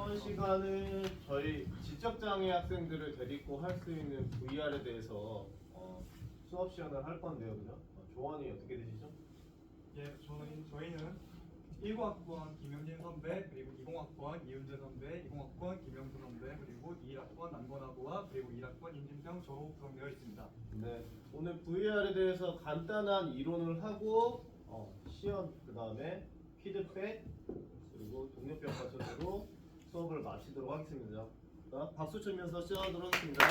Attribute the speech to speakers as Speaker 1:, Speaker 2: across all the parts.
Speaker 1: 이번 시간은 저희 지적장애 학생들을 데리고 할 수 있는 VR에 대해서 수업 시간을 할 건데요, 그죠? 조언이 어떻게 되시죠?
Speaker 2: 예, 저희는 19학번 김영진 선배, 그리고 20학번 이은재 선배, 20학번 김영수 선배, 그리고 21학번 남건하고와 그리고 1학번 임진평 저로 구성되어 있습니다.
Speaker 1: 네, 오늘 VR에 대해서 간단한 이론을 하고 시연, 그 다음에 피드백, 그리고 동료평가 순으로 수업을 마치도록 하겠습니다. 자, 박수 치면서 시작하도록 하겠습니다.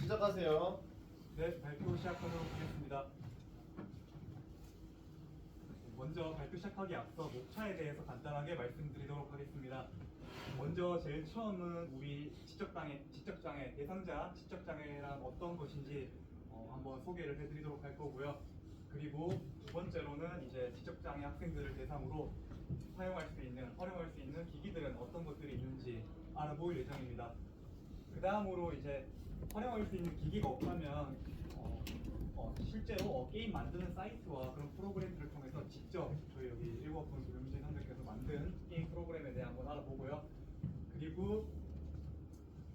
Speaker 1: 시작하세요.
Speaker 2: 네, 발표 시작하도록 하겠습니다. 먼저 발표 시작하기 앞서 목차에 대해서 간단하게 말씀드리도록 하겠습니다. 먼저 제일 처음은 우리 지적장애 대상자 지적장애란 어떤 것인지 한번 소개를 해드리도록 할 거고요. 그리고 두 번째로는 이제 지적장애 학생들을 대상으로 활용할 수 있는 기기들은 어떤 것들이 있는지 알아볼 예정입니다. 그 다음으로 이제 활용할 수 있는 기기가 없다면 실제로 게임 만드는 사이트와 그런 프로그램들을 통해서 직접 저희 여기 19학번 김영진 선생님께서 만든 게임 프로그램에 대해 한번 알아보고요. 그리고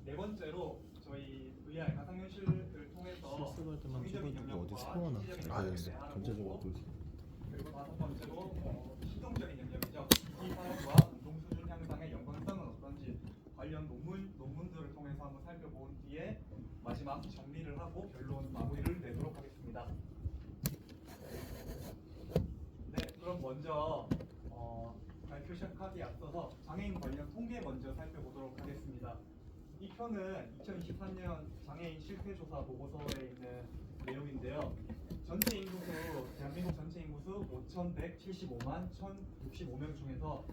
Speaker 2: 네 번째로 저희 VR 가상현실을 통해서
Speaker 3: 실습할 때만
Speaker 2: 정의적인
Speaker 3: 찍어두고
Speaker 2: 영역과
Speaker 3: 어디 세워놔.
Speaker 2: 실질적인
Speaker 3: 아,
Speaker 2: 영역에
Speaker 3: 여기서
Speaker 2: 대해
Speaker 3: 전체적으로
Speaker 2: 알아보고,
Speaker 3: 어디.
Speaker 2: 그리고 다섯 번째로 시동적인 영역이죠. 이 산업과 운동 수준 향상의 연관성은 어떤지 관련 논문들을 통해서 한번 살펴본 뒤에 마지막 정리를 하고 결론 마무리를 내도록 하겠습니다. 네, 그럼 먼저 발표 시작하기 앞서서 장애인 관련 통계 먼저 살펴보도록 하겠습니다. 이 표는 2023년 장애인 실태조사 보고서에 있는 내용인데요. 전체 인구수, 대한민국 전체 인구수 5,175만 1,065명 중에서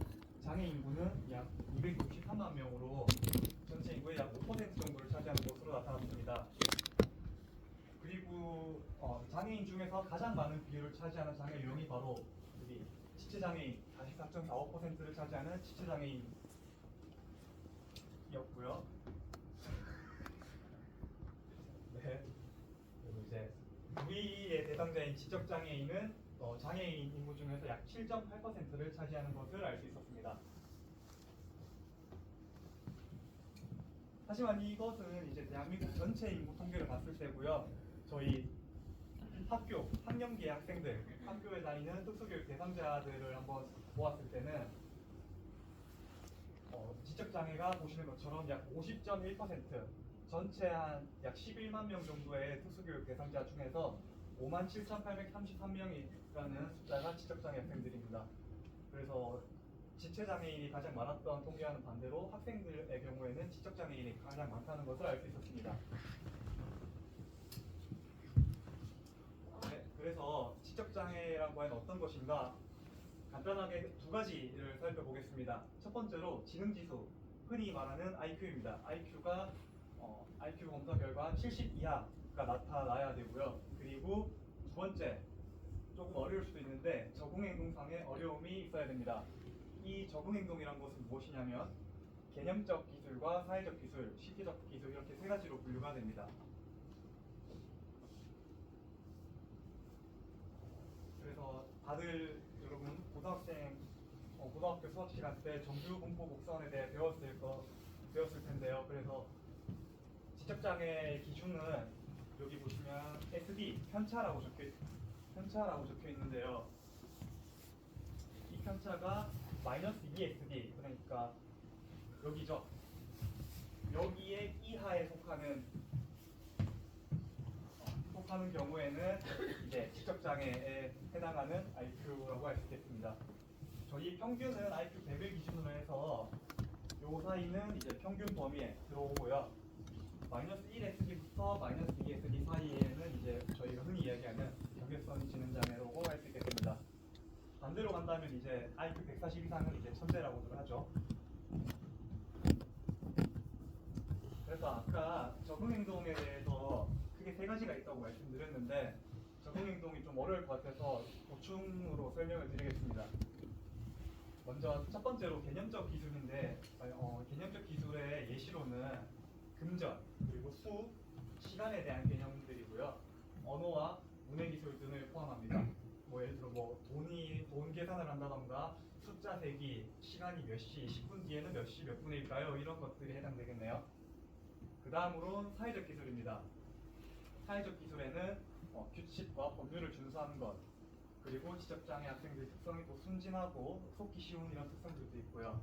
Speaker 2: 장애 인구는 약 263만 명으로 전체 인구의 약 5% 정도를 차지하는 것으로 나타났습니다. 그리고 장애인 중에서 가장 많은 비율을 차지하는 장애 유형이 바로 우리 지체장애인 44.45%를 차지하는 지체장애인이었고요. 네. 그리고 이제 우리의 대상자인 지적장애인은 장애인 인구 중에서 약 7.8%를 차지하는 것을 알 수 있었습니다. 하지만 이것은 이제 대한민국 전체 인구 통계를 봤을 때고요. 저희 학년기의 학생들, 학교에 다니는 특수교육 대상자들을 한번 보았을 때는 지적장애가 보시는 것처럼 약 50.1%, 전체 한 약 11만 명 정도의 특수교육 대상자 중에서 57,833명이라는 숫자가 지적장애 학생들입니다. 그래서 지체장애인이 가장 많았던 통계와는 반대로 학생들의 경우에는 지적장애인이 가장 많다는 것을 알 수 있었습니다. 네, 그래서 지적장애라고 하면 어떤 것인가 간단하게 두 가지를 살펴보겠습니다. 첫 번째로 지능지수, 흔히 말하는 IQ입니다. IQ가 IQ 검사 결과 70 이하가 나타나야 되고요. 그리고 두 번째, 조금 어려울 수도 있는데 적응행동상의 어려움이 있어야 됩니다. 이 적응행동이란 것은 무엇이냐면 개념적 기술과 사회적 기술, 실기적 기술 이렇게 세 가지로 분류가 됩니다. 그래서 다들 여러분 고등학교 수학 시간 때 정규 분포 곡선에 대해 배웠을 텐데요. 그래서 지적장애 기준은 여기 보시면 SD 편차라고 적혀 있는데요. 이 편차가 마이너스 2SD, 그러니까 여기죠. 여기에 이하에 속하는 경우에는 이제 지적장애에 해당하는 IQ라고 할 수 있겠습니다. 저희 평균은 IQ 100을 기준으로 해서 요 사이는 이제 평균 범위에 들어오고요. 마이너스 1SD부터 마이너스 2SD 사이에는 이제 저희가 흔히 이야기하는 경계선 지능장애라고 할 수 있겠습니다. 반대로 간다면 이제 IQ 140 이상은 이제 천재라고들 하죠. 그래서 아까 적응행동에 대해서 크게 세 가지가 있다고 말씀드렸는데 적응행동이 좀 어려울 것 같아서 보충으로 설명을 드리겠습니다. 먼저 첫 번째로 개념적 기술인데 개념적 기술의 예시로는 금전, 그리고 수, 시간에 대한 개념들이고요. 언어와 문해 기술 등을 포함합니다. 예를 들어 돈 계산을 한다던가 숫자 세기, 시간이 몇 시, 10분 뒤에는 몇 시 몇 분일까요? 이런 것들이 해당되겠네요. 그 다음으로 사회적 기술입니다. 사회적 기술에는 규칙과 법률을 준수하는 것, 그리고 지적장애 학생들의 특성이 또 순진하고 속기 쉬운 이런 특성들도 있고요.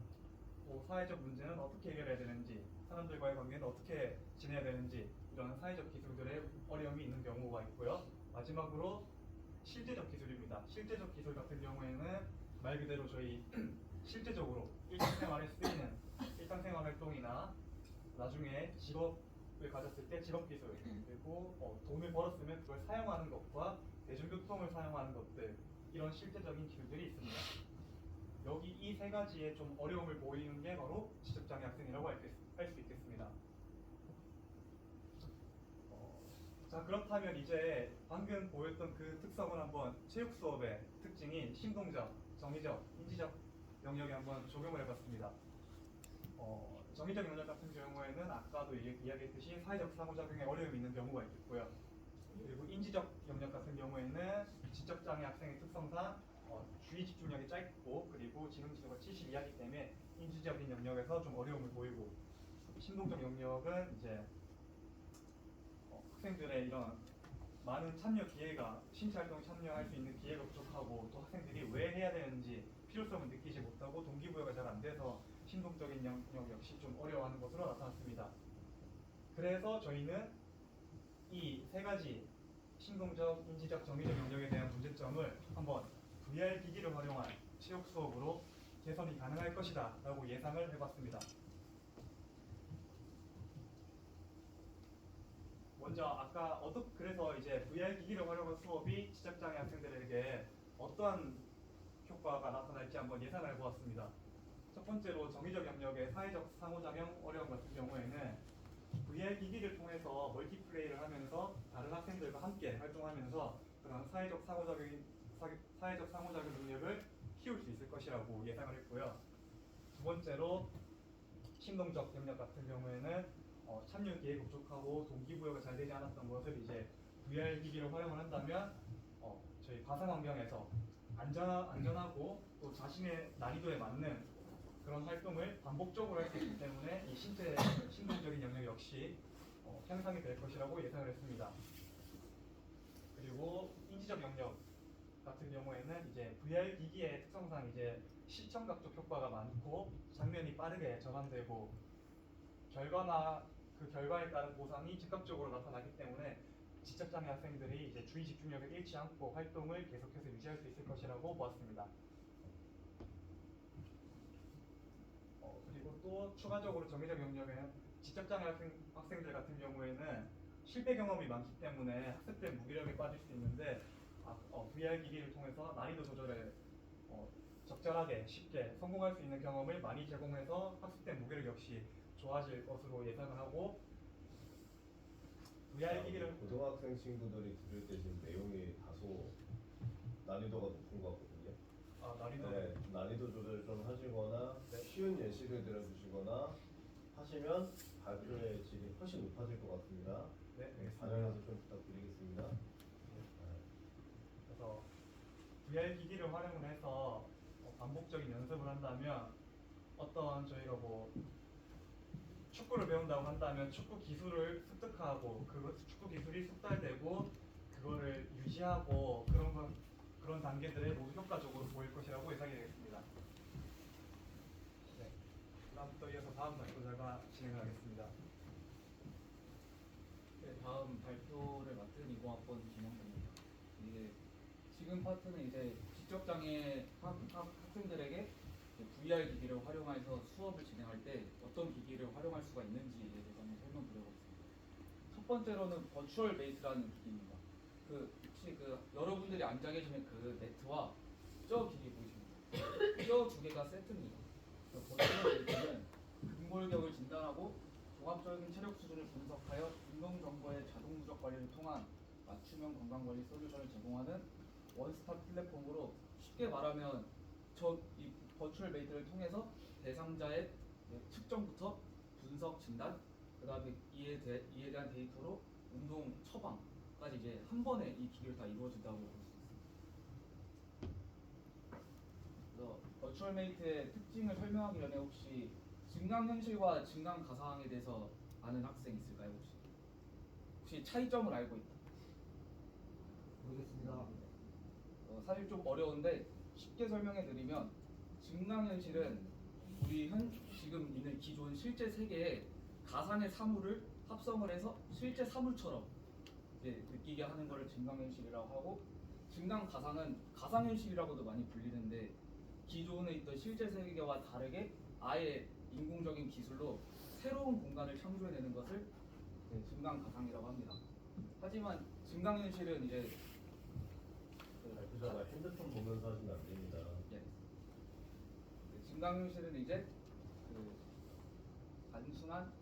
Speaker 2: 또 사회적 문제는 어떻게 해결해야 되는지, 사람들과의 관계는 어떻게 지내야 되는지 이런 사회적 기술들의 어려움이 있는 경우가 있고요. 마지막으로 실제적 기술입니다. 실제적 기술 같은 경우에는 말 그대로 저희 실제적으로 일상생활에 쓰이는 일상생활 활동이나 나중에 직업을 가졌을 때 직업 기술, 그리고 돈을 벌었으면 그걸 사용하는 것과 대중교통을 사용하는 것들, 이런 실제적인 기술들이 있습니다. 여기 이 세 가지에 좀 어려움을 보이는 게 바로 지적장애 학생이라고 할 수 있겠습니다. 자, 그렇다면 이제 방금 보였던 그 특성을 한번 체육 수업의 특징인 심동적, 정의적, 인지적 영역에 한번 적용을 해봤습니다. 정의적 영역 같은 경우에는 아까도 이야기했듯이 사회적 상호작용에 어려움이 있는 경우가 있겠고요. 그리고 인지적 영역 같은 경우에는 지적장애 학생의 특성상 주의 집중력이 짧고 그리고 지능지수가 70 이하이기 때문에 인지적인 영역에서 좀 어려움을 보이고, 심동적 영역은 이제 학생들의 이런 많은 참여 기회가, 신체 활동에 참여할 수 있는 기회가 부족하고 또 학생들이 왜 해야 되는지 필요성을 느끼지 못하고 동기부여가 잘 안 돼서 신동적인 영역 역시 좀 어려워하는 것으로 나타났습니다. 그래서 저희는 이 세 가지 신동적, 인지적, 정의적 영역에 대한 문제점을 한번 VR 기기를 활용한 체육 수업으로 개선이 가능할 것이다 라고 예상을 해봤습니다. 먼저 아까 그래서 이제 VR 기기를 활용한 수업이 지적장애 학생들에게 어떠한 효과가 나타날지 한번 예상을 해보았습니다. 첫 번째로 정의적 영역의 사회적 상호작용 어려움 같은 경우에는 VR 기기를 통해서 멀티플레이를 하면서 다른 학생들과 함께 활동하면서 그런 사회적 상호작용 능력을 키울 수 있을 것이라고 예상을 했고요. 두 번째로 심동적 영역 같은 경우에는 참여 기회가 부족하고 동기부여가 잘 되지 않았던 것을 이제 VR 기기를 활용을 한다면 저희 가상 환경에서 안전하고 또 자신의 난이도에 맞는 그런 활동을 반복적으로 할 수 있기 때문에 이 신동적인 영역 역시 향상이 될 것이라고 예상을 했습니다. 그리고 인지적 영역 같은 경우에는 이제 VR 기기의 특성상 이제 시청각적 효과가 많고 장면이 빠르게 전환되고 결과나 그 결과에 따른 보상이 즉각적으로 나타나기 때문에 지적장애 학생들이 이제 주의 집중력을 잃지 않고 활동을 계속해서 유지할 수 있을 것이라고 보았습니다. 그리고 또 추가적으로 정의적 영역에는 지적장애 학생들 같은 경우에는 실패 경험이 많기 때문에 학습된 무기력에 빠질 수 있는데 VR 기기를 통해서 난이도 조절에 적절하게 쉽게 성공할 수 있는 경험을 많이 제공해서 학습된 무기력 역시 좋아질 것으로 예상을 하고, VR 기기를
Speaker 1: 고등학생 친구들이 들을 때 지금 내용이 다소 난이도가 높은 것 같거든요. 네, 난이도 조절 좀 하시거나 쉬운 예시를 들어주시거나 하시면 발표의 질이 훨씬 높아질 것 같습니다.
Speaker 2: 네, 알겠습니다.
Speaker 1: 반영해서 좀 부탁드리겠습니다.
Speaker 2: 그래서 VR 기기를 활용을 해서 반복적인 연습을 한다면 어떤 저희가 뭐 축구를 배운다고 한다면 축구 기술을 습득하고 그 축구 기술이 숙달되고 그거를 유지하고 그런 단계들에 모두 효과적으로 보일 것이라고 예상이 되겠습니다. 네. 그다음부터 이어서 다음 발표자가 진행하겠습니다.
Speaker 3: 네, 다음 발표를 맡은 20학번 김영선입니다. 이제 지금 파트는 이제 지적장애 학생들에게 VR 기기를 활용해서 수업을 진행할 때 어떤 기기를 활용할 수가 있는지에 대해서 한번 설명드려보겠습니다. 첫 번째로는 버추얼 메이트라는 기기입니다. 혹시 여러분들이 앉아 계시는 그 네트와 저 기기 보이십니까? 저 두 개가 세트입니다. 버추얼 메이트는 근골격을 진단하고 종합적인 체력 수준을 분석하여 운동 정보의 자동 누적 관리를 통한 맞춤형 건강 관리 솔루션을 제공하는 원스톱 플랫폼으로, 쉽게 말하면 이 버추얼 메이트를 통해서 대상자의 측정부터 분석 진단, 그다음에 이에 대한 데이터로 운동 처방까지 이제 한 번에 이 기기를 다 이루어진다고 볼 수 있습니다. 그래서 버추얼메이트의 특징을 설명하기 전에 혹시 증강현실과 증강가상에 대해서 아는 학생 있을까요? 혹시 차이점을 알고 있다?
Speaker 4: 모르겠습니다.
Speaker 3: 사실 좀 어려운데 쉽게 설명해 드리면 증강현실은 우리 지금 있는 기존 실제 세계에 가상의 사물을 합성을 해서 실제 사물처럼 이제 느끼게 하는 것을 증강현실이라고 하고, 증강가상은 가상현실이라고도 많이 불리는데 기존에 있던 실제 세계와 다르게 아예 인공적인 기술로 새로운 공간을 창조해내는 것을 증강가상이라고 합니다. 하지만 증강현실은 이제
Speaker 1: 그잖아 핸드폰 보면서 하시면 안 됩니다.
Speaker 3: 예. 증강현실은 이제 단순한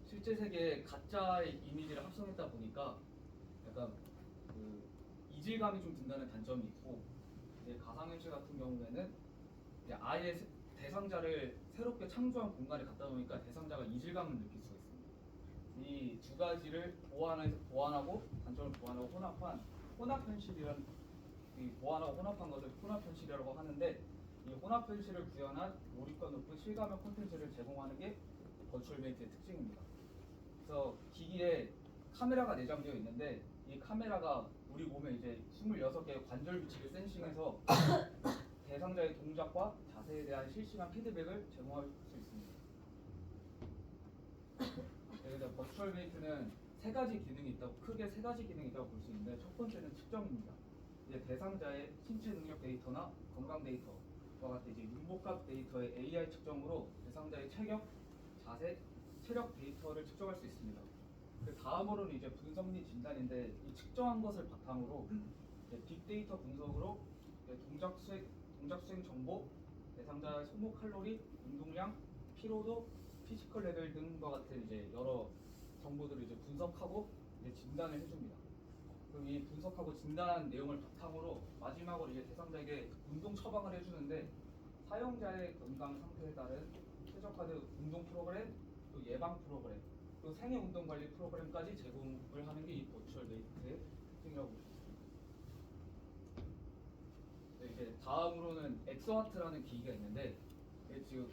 Speaker 3: 실제 세계에 가짜의 이미지를 합성했다 보니까 약간 이질감이 좀 든다는 단점이 있고, 이제 가상현실 같은 경우에는 이제 아예 대상자를 새롭게 창조한 공간에 갖다 놓으니까 대상자가 이질감을 느낄 수가 있습니다. 이 두 가지를 보완하고 단점을 보완하고 혼합한 혼합현실이란, 이 보완하고 혼합한 것을 혼합현실이라고 하는데, 이 혼합현실을 구현한 몰입감 높은 실감형 콘텐츠를 제공하는 게 버추얼메이트의 특징입니다. 그래서 기기에 카메라가 내장되어 있는데 이 카메라가 우리 몸에 이제 26개의 관절 위치를 센싱해서 대상자의 동작과 자세에 대한 실시간 피드백을 제공할 수 있습니다. 그래서 버추얼메이트는 크게 세 가지 기능이 있다고 볼 수 있는데, 첫 번째는 측정입니다. 이제 대상자의 신체 능력 데이터나 건강 데이터와 같은 이제 융복합 데이터의 AI 측정으로 대상자의 체격, 자세, 체력 데이터를 측정할 수 있습니다. 그 다음으로는 이제 분석 및 진단인데, 이 측정한 것을 바탕으로 이제 빅데이터 분석으로 이제 동작 수행 정보, 대상자의 소모 칼로리, 운동량, 피로도, 피지컬 레벨 등과 같은 이제 여러 정보들을 이제 분석하고 이제 진단을 해줍니다. 그럼 이 분석하고 진단한 내용을 바탕으로 마지막으로 이제 대상자에게 운동 처방을 해주는데, 사용자의 건강 상태에 따른 최적화된 운동 프로그램, 또 예방 프로그램, 또 생애 운동 관리 프로그램까지 제공을 하는 게 이 버추얼메이트의 특징이라고 볼 수 있습니다. 네, 이제 다음으로는 엑소하트라는 기기가 있는데, 이게 지금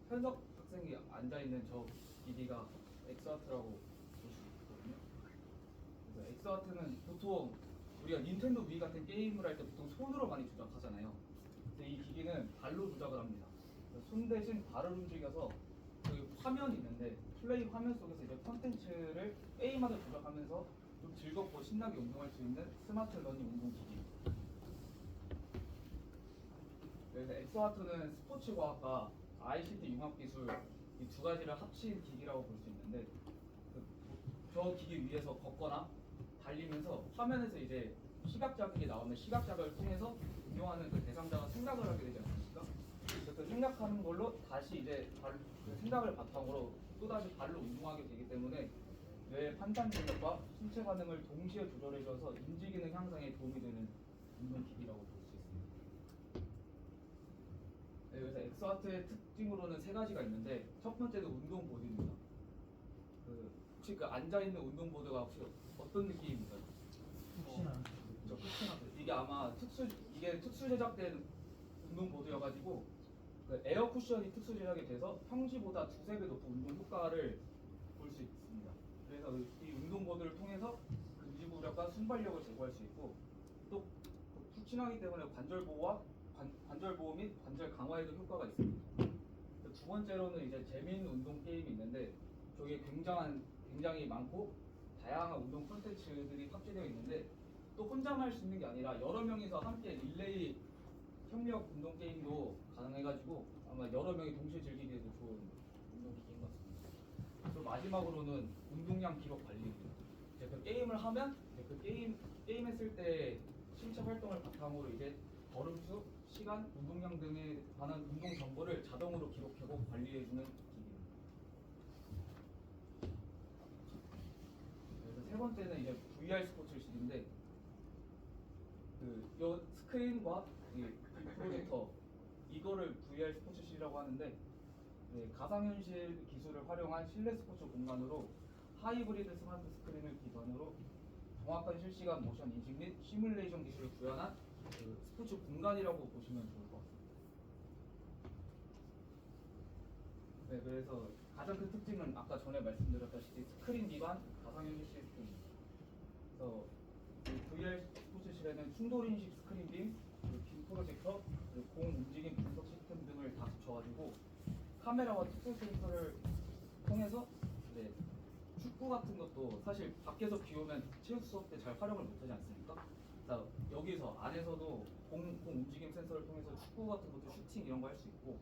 Speaker 3: 현석 학생이 앉아 있는 저 기기가 엑소하트라고 볼 수 있거든요. 그래서 엑소하트는 보통 우리가 닌텐도 위 같은 게임을 할 때 보통 손으로 많이 조작하잖아요. 근데 이 기기는 발로 조작을 합니다. 손 대신 발을 움직여서 화면이 있는데 플레이 화면 속에서 이제 콘텐츠를 게임하듯 조작하면서 좀 즐겁고 신나게 운동할 수 있는 스마트 러닝 운동 기기. 그래서 엑소하트는 스포츠 과학과 ICT 융합 기술 이 두 가지를 합친 기기라고 볼 수 있는데, 저 기기 위에서 걷거나 달리면서 화면에서 이제 시각 자극이 나오면 시각 자극을 통해서 운동하는 그 대상자가 생각을 하게 되지 않습니까? 그래서 그 생각하는 걸로 다시 이제 그 생각을 바탕으로 또 다시 발로 운동하게 되기 때문에 뇌의 판단 능력과 신체 반응을 동시에 조절해줘서 인지 기능 향상에 도움이 되는 운동 기기라고 볼 수 있습니다. 네, 그래서 엑소하트의 특징으로는 세 가지가 있는데, 첫 번째는 운동 보드입니다. 혹시 앉아 있는 운동 보드가 혹시 어떤 느낌입니까? 저 끝이나 이게 아마 이게 특수 제작된 운동 보드여가지고 에어 쿠션이 특수 제작이 돼서 평지보다 두세 배 높은 운동 효과를 볼 수 있습니다. 그래서 이 운동 보드를 통해서 근지구력과 순발력을 제고할 수 있고, 또 푹신하기 때문에 관절 보호 및 관절 강화에도 효과가 있습니다. 두 번째로는 이제 재미있는 운동 게임이 있는데, 저게 굉장히 많고 다양한 운동 콘텐츠들이 탑재되어 있는데, 또 혼자만 할 수 있는 게 아니라 여러 명이서 함께 릴레이 협력 운동 게임도 가능해가지고 아마 여러 명이 동시에 즐기기에도 좋은 운동 기기인 것 같습니다. 그리고 마지막으로는 운동량 기록 관리입니다. 이제 그 게임을 하면 이제 그 게임했을 때 신체 활동을 바탕으로 이제 걸음수, 시간, 운동량 등에 관한 운동 정보를 자동으로 기록하고 관리해주는 기기입니다. 그래서 세 번째는 이제 VR 스포츠실인데, 요 스크린과 이 프로젝터 이거를 VR 스포츠실이라고 하는데, 가상현실 기술을 활용한 실내 스포츠 공간으로 하이브리드 스마트 스크린을 기반으로 정확한 실시간 모션 인식 및 시뮬레이션 기술을 구현한 그 스포츠 공간이라고 보시면 좋을 것 같습니다. 네, 그래서 가장 큰 특징은 아까 전에 말씀드렸다시피 스크린 기반 가상현실 시스템입니다. 그래서 이 VR 스포츠실에는 충돌인식 스크린빔, 그리고 빔 프로젝터, 그리고 공 움직임 분석 시스템 등을 다 붙여가지고 카메라와 특수 센서를 통해서 이제 축구 같은 것도 사실 밖에서 비 오면 체육 수업 때 잘 활용을 못하지 않습니까? 자, 여기서 안에서도 공 움직임 센서를 통해서 축구 같은 것도 슈팅 이런 거 할 수 있고,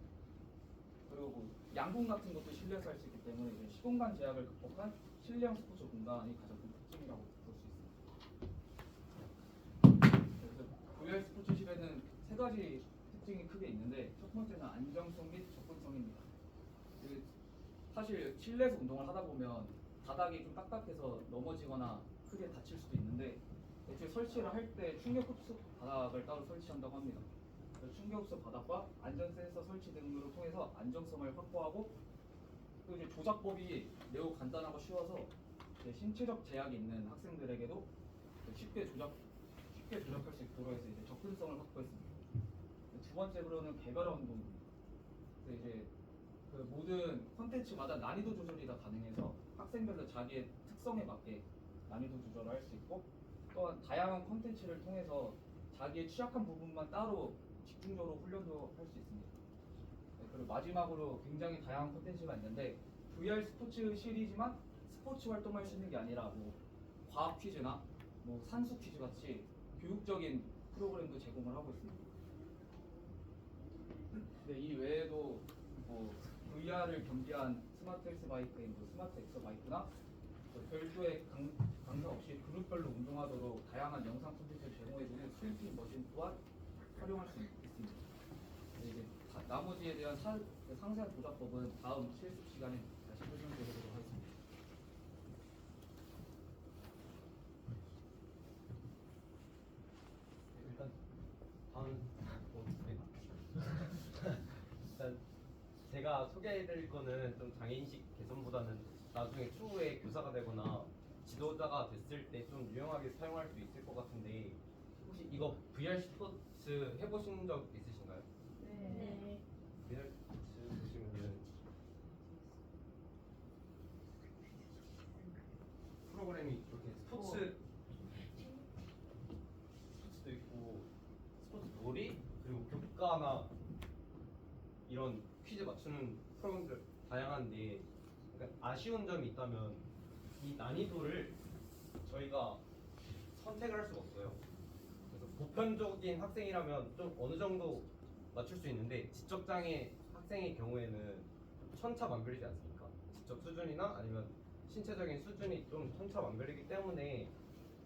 Speaker 3: 그리고 양궁 같은 것도 실내에서 할 수 있기 때문에 이제 시공간 제약을 극복한 실내형 스포츠 공간이 가장 큰 특징이라고 볼 수 있습니다. 그래서 VR 스포츠실에는 세 가지 특징이 크게 있는데, 첫 번째는 안정성 및 접근성입니다. 그 사실 실내에서 운동을 하다 보면 바닥이 좀 딱딱해서 넘어지거나 크게 다칠 수도 있는데, 애초에 설치를 할 때 충격 흡수 바닥을 따로 설치한다고 합니다. 충격 흡수 바닥과 안전 센서 설치 등으로 통해서 안정성을 확보하고, 또 이제 조작법이 매우 간단하고 쉬워서 이제 신체적 제약이 있는 학생들에게도 쉽게 조작할 수 있도록 해서 이제 접근성을 확보했습니다. 두 번째로는 개별 운동입니다. 그래서 이제 그 모든 콘텐츠마다 난이도 조절이 다 가능해서 학생별로 자기의 특성에 맞게 난이도 조절을 할 수 있고, 또한 다양한 콘텐츠를 통해서 자기의 취약한 부분만 따로 집중적으로 훈련도 할 수 있습니다. 네, 그리고 마지막으로 굉장히 다양한 콘텐츠가 있는데, VR 스포츠 실이지만 스포츠 활동할 수 있는 게 아니라 뭐 과학 퀴즈나 뭐 산수 퀴즈 같이 교육적인 프로그램도 제공을 하고 있습니다. 네, 이 외에도 뭐 VR을 겸비한 스마트 헬스 바이크인 뭐 스마트 엑서 바이크나 별도의 강사 없이 그룹별로 운동하도록 다양한 영상 콘텐츠를 제공해주는 스위핑 머신 또한 활용할 수 있습니다. 네, 이제 나머지에 대한 상세한 조작법은 다음 실습 시간에 다시 설명드리도록 하겠습니다.
Speaker 4: 일단 다음 일단 제가 소개해드릴 거는 좀 장애인식 개선보다는 나중에 추후에 교사가 되거나 지도자가 됐을 때 좀 유용하게 사용할 수 있을 것 같은데, 혹시 이거 VR 스포츠 해보신 적 있으신가요?
Speaker 5: 네.
Speaker 4: VR 스포츠 보시면은 프로그램이 이렇게 스포츠도 있고 스포츠 놀이, 그리고 교과나 이런 퀴즈 맞추는 프로그램들 다양한데, 그러니까 아쉬운 점이 있다면 이 난이도를 저희가 선택을 할 수가 없어요. 그래서 보편적인 학생이라면 좀 어느 정도 맞출 수 있는데, 지적장애 학생의 경우에는 천차만별이지 않습니까? 지적 수준이나 아니면 신체적인 수준이 좀 천차만별이기 때문에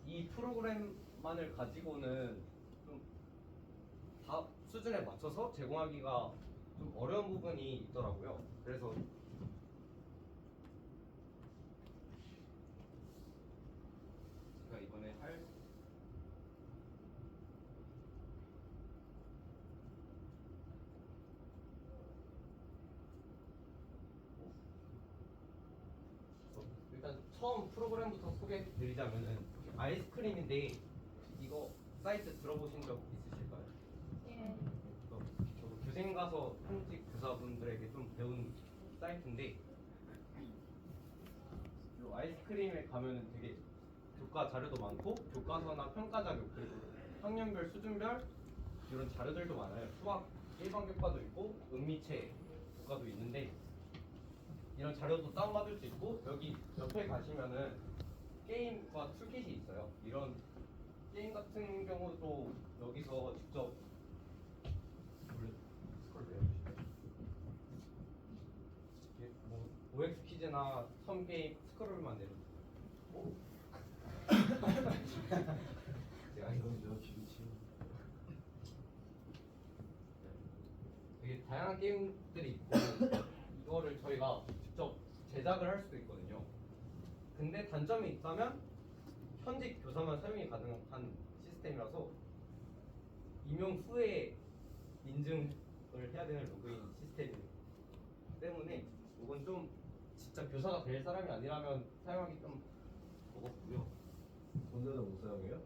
Speaker 4: 이 프로그램만을 가지고는 좀 다 수준에 맞춰서 제공하기가 좀 어려운 부분이 있더라고요. 그래서 제가 이번에 할 일단 처음 프로그램부터 소개해드리자면은 아이스크림인데, 이거 사이트 들어보신 적 있으실까요?
Speaker 5: 예.
Speaker 4: 저도 교생 가서 현직 교사분들에게 좀 배운 사이트인데, 이 아이스크림에 가면은 되게 교과 자료도 많고 교과서나 평가 자료, 그리고 학년별 수준별 이런 자료들도 많아요. 수학 일반 교과도 있고 음미체 교과도 있는데, 이런 자료도 다운받을 수 있고, 여기 옆에 가시면은 게임과 툴킷이 있어요. 이런 게임 같은 경우도 여기서 직접 스크롤 내려주시면 이게 뭐 OX 퀴즈나 텀 게임 스크롤만 내려주세요. 오? 제가 이거 되게 다양한 게임들이 있고, 이거를 저희가 직접 제작을 할 수도 있거든요. 근데 단점이 있다면 현직 교사만 사용이 가능한 시스템이라서 임용 후에 인증을 해야 되는 로그인 시스템이기 때문에 이건 좀 진짜 교사가 될 사람이 아니라면 사용하기 좀 버겁고요.
Speaker 1: 돈 내서 못 사용해요?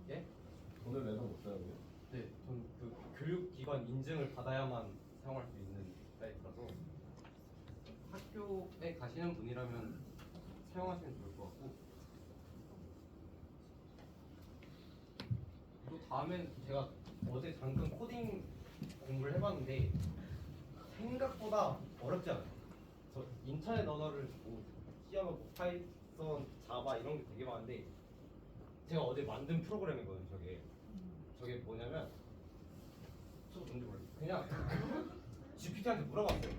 Speaker 4: 예?
Speaker 1: 돈을 내서 못 사용해요?
Speaker 4: 네, 전 그 교육기관 인증을 받아야만 사용할 수 있는 사이트라서 학교에 가시는 분이라면 사용하시면 좋을 것 같고, 또 다음엔 제가 어제 잠깐 코딩 공부를 해봤는데 생각보다 어렵지 않아요. 저 인터넷 언어를 뭐 C, 파이썬, 자바 이런 게 되게 많은데 제가 어제 만든 프로그램이거든요. 저게 뭐냐면 저도 뭔지 몰라요. 그냥 GPT한테 물어봤어요.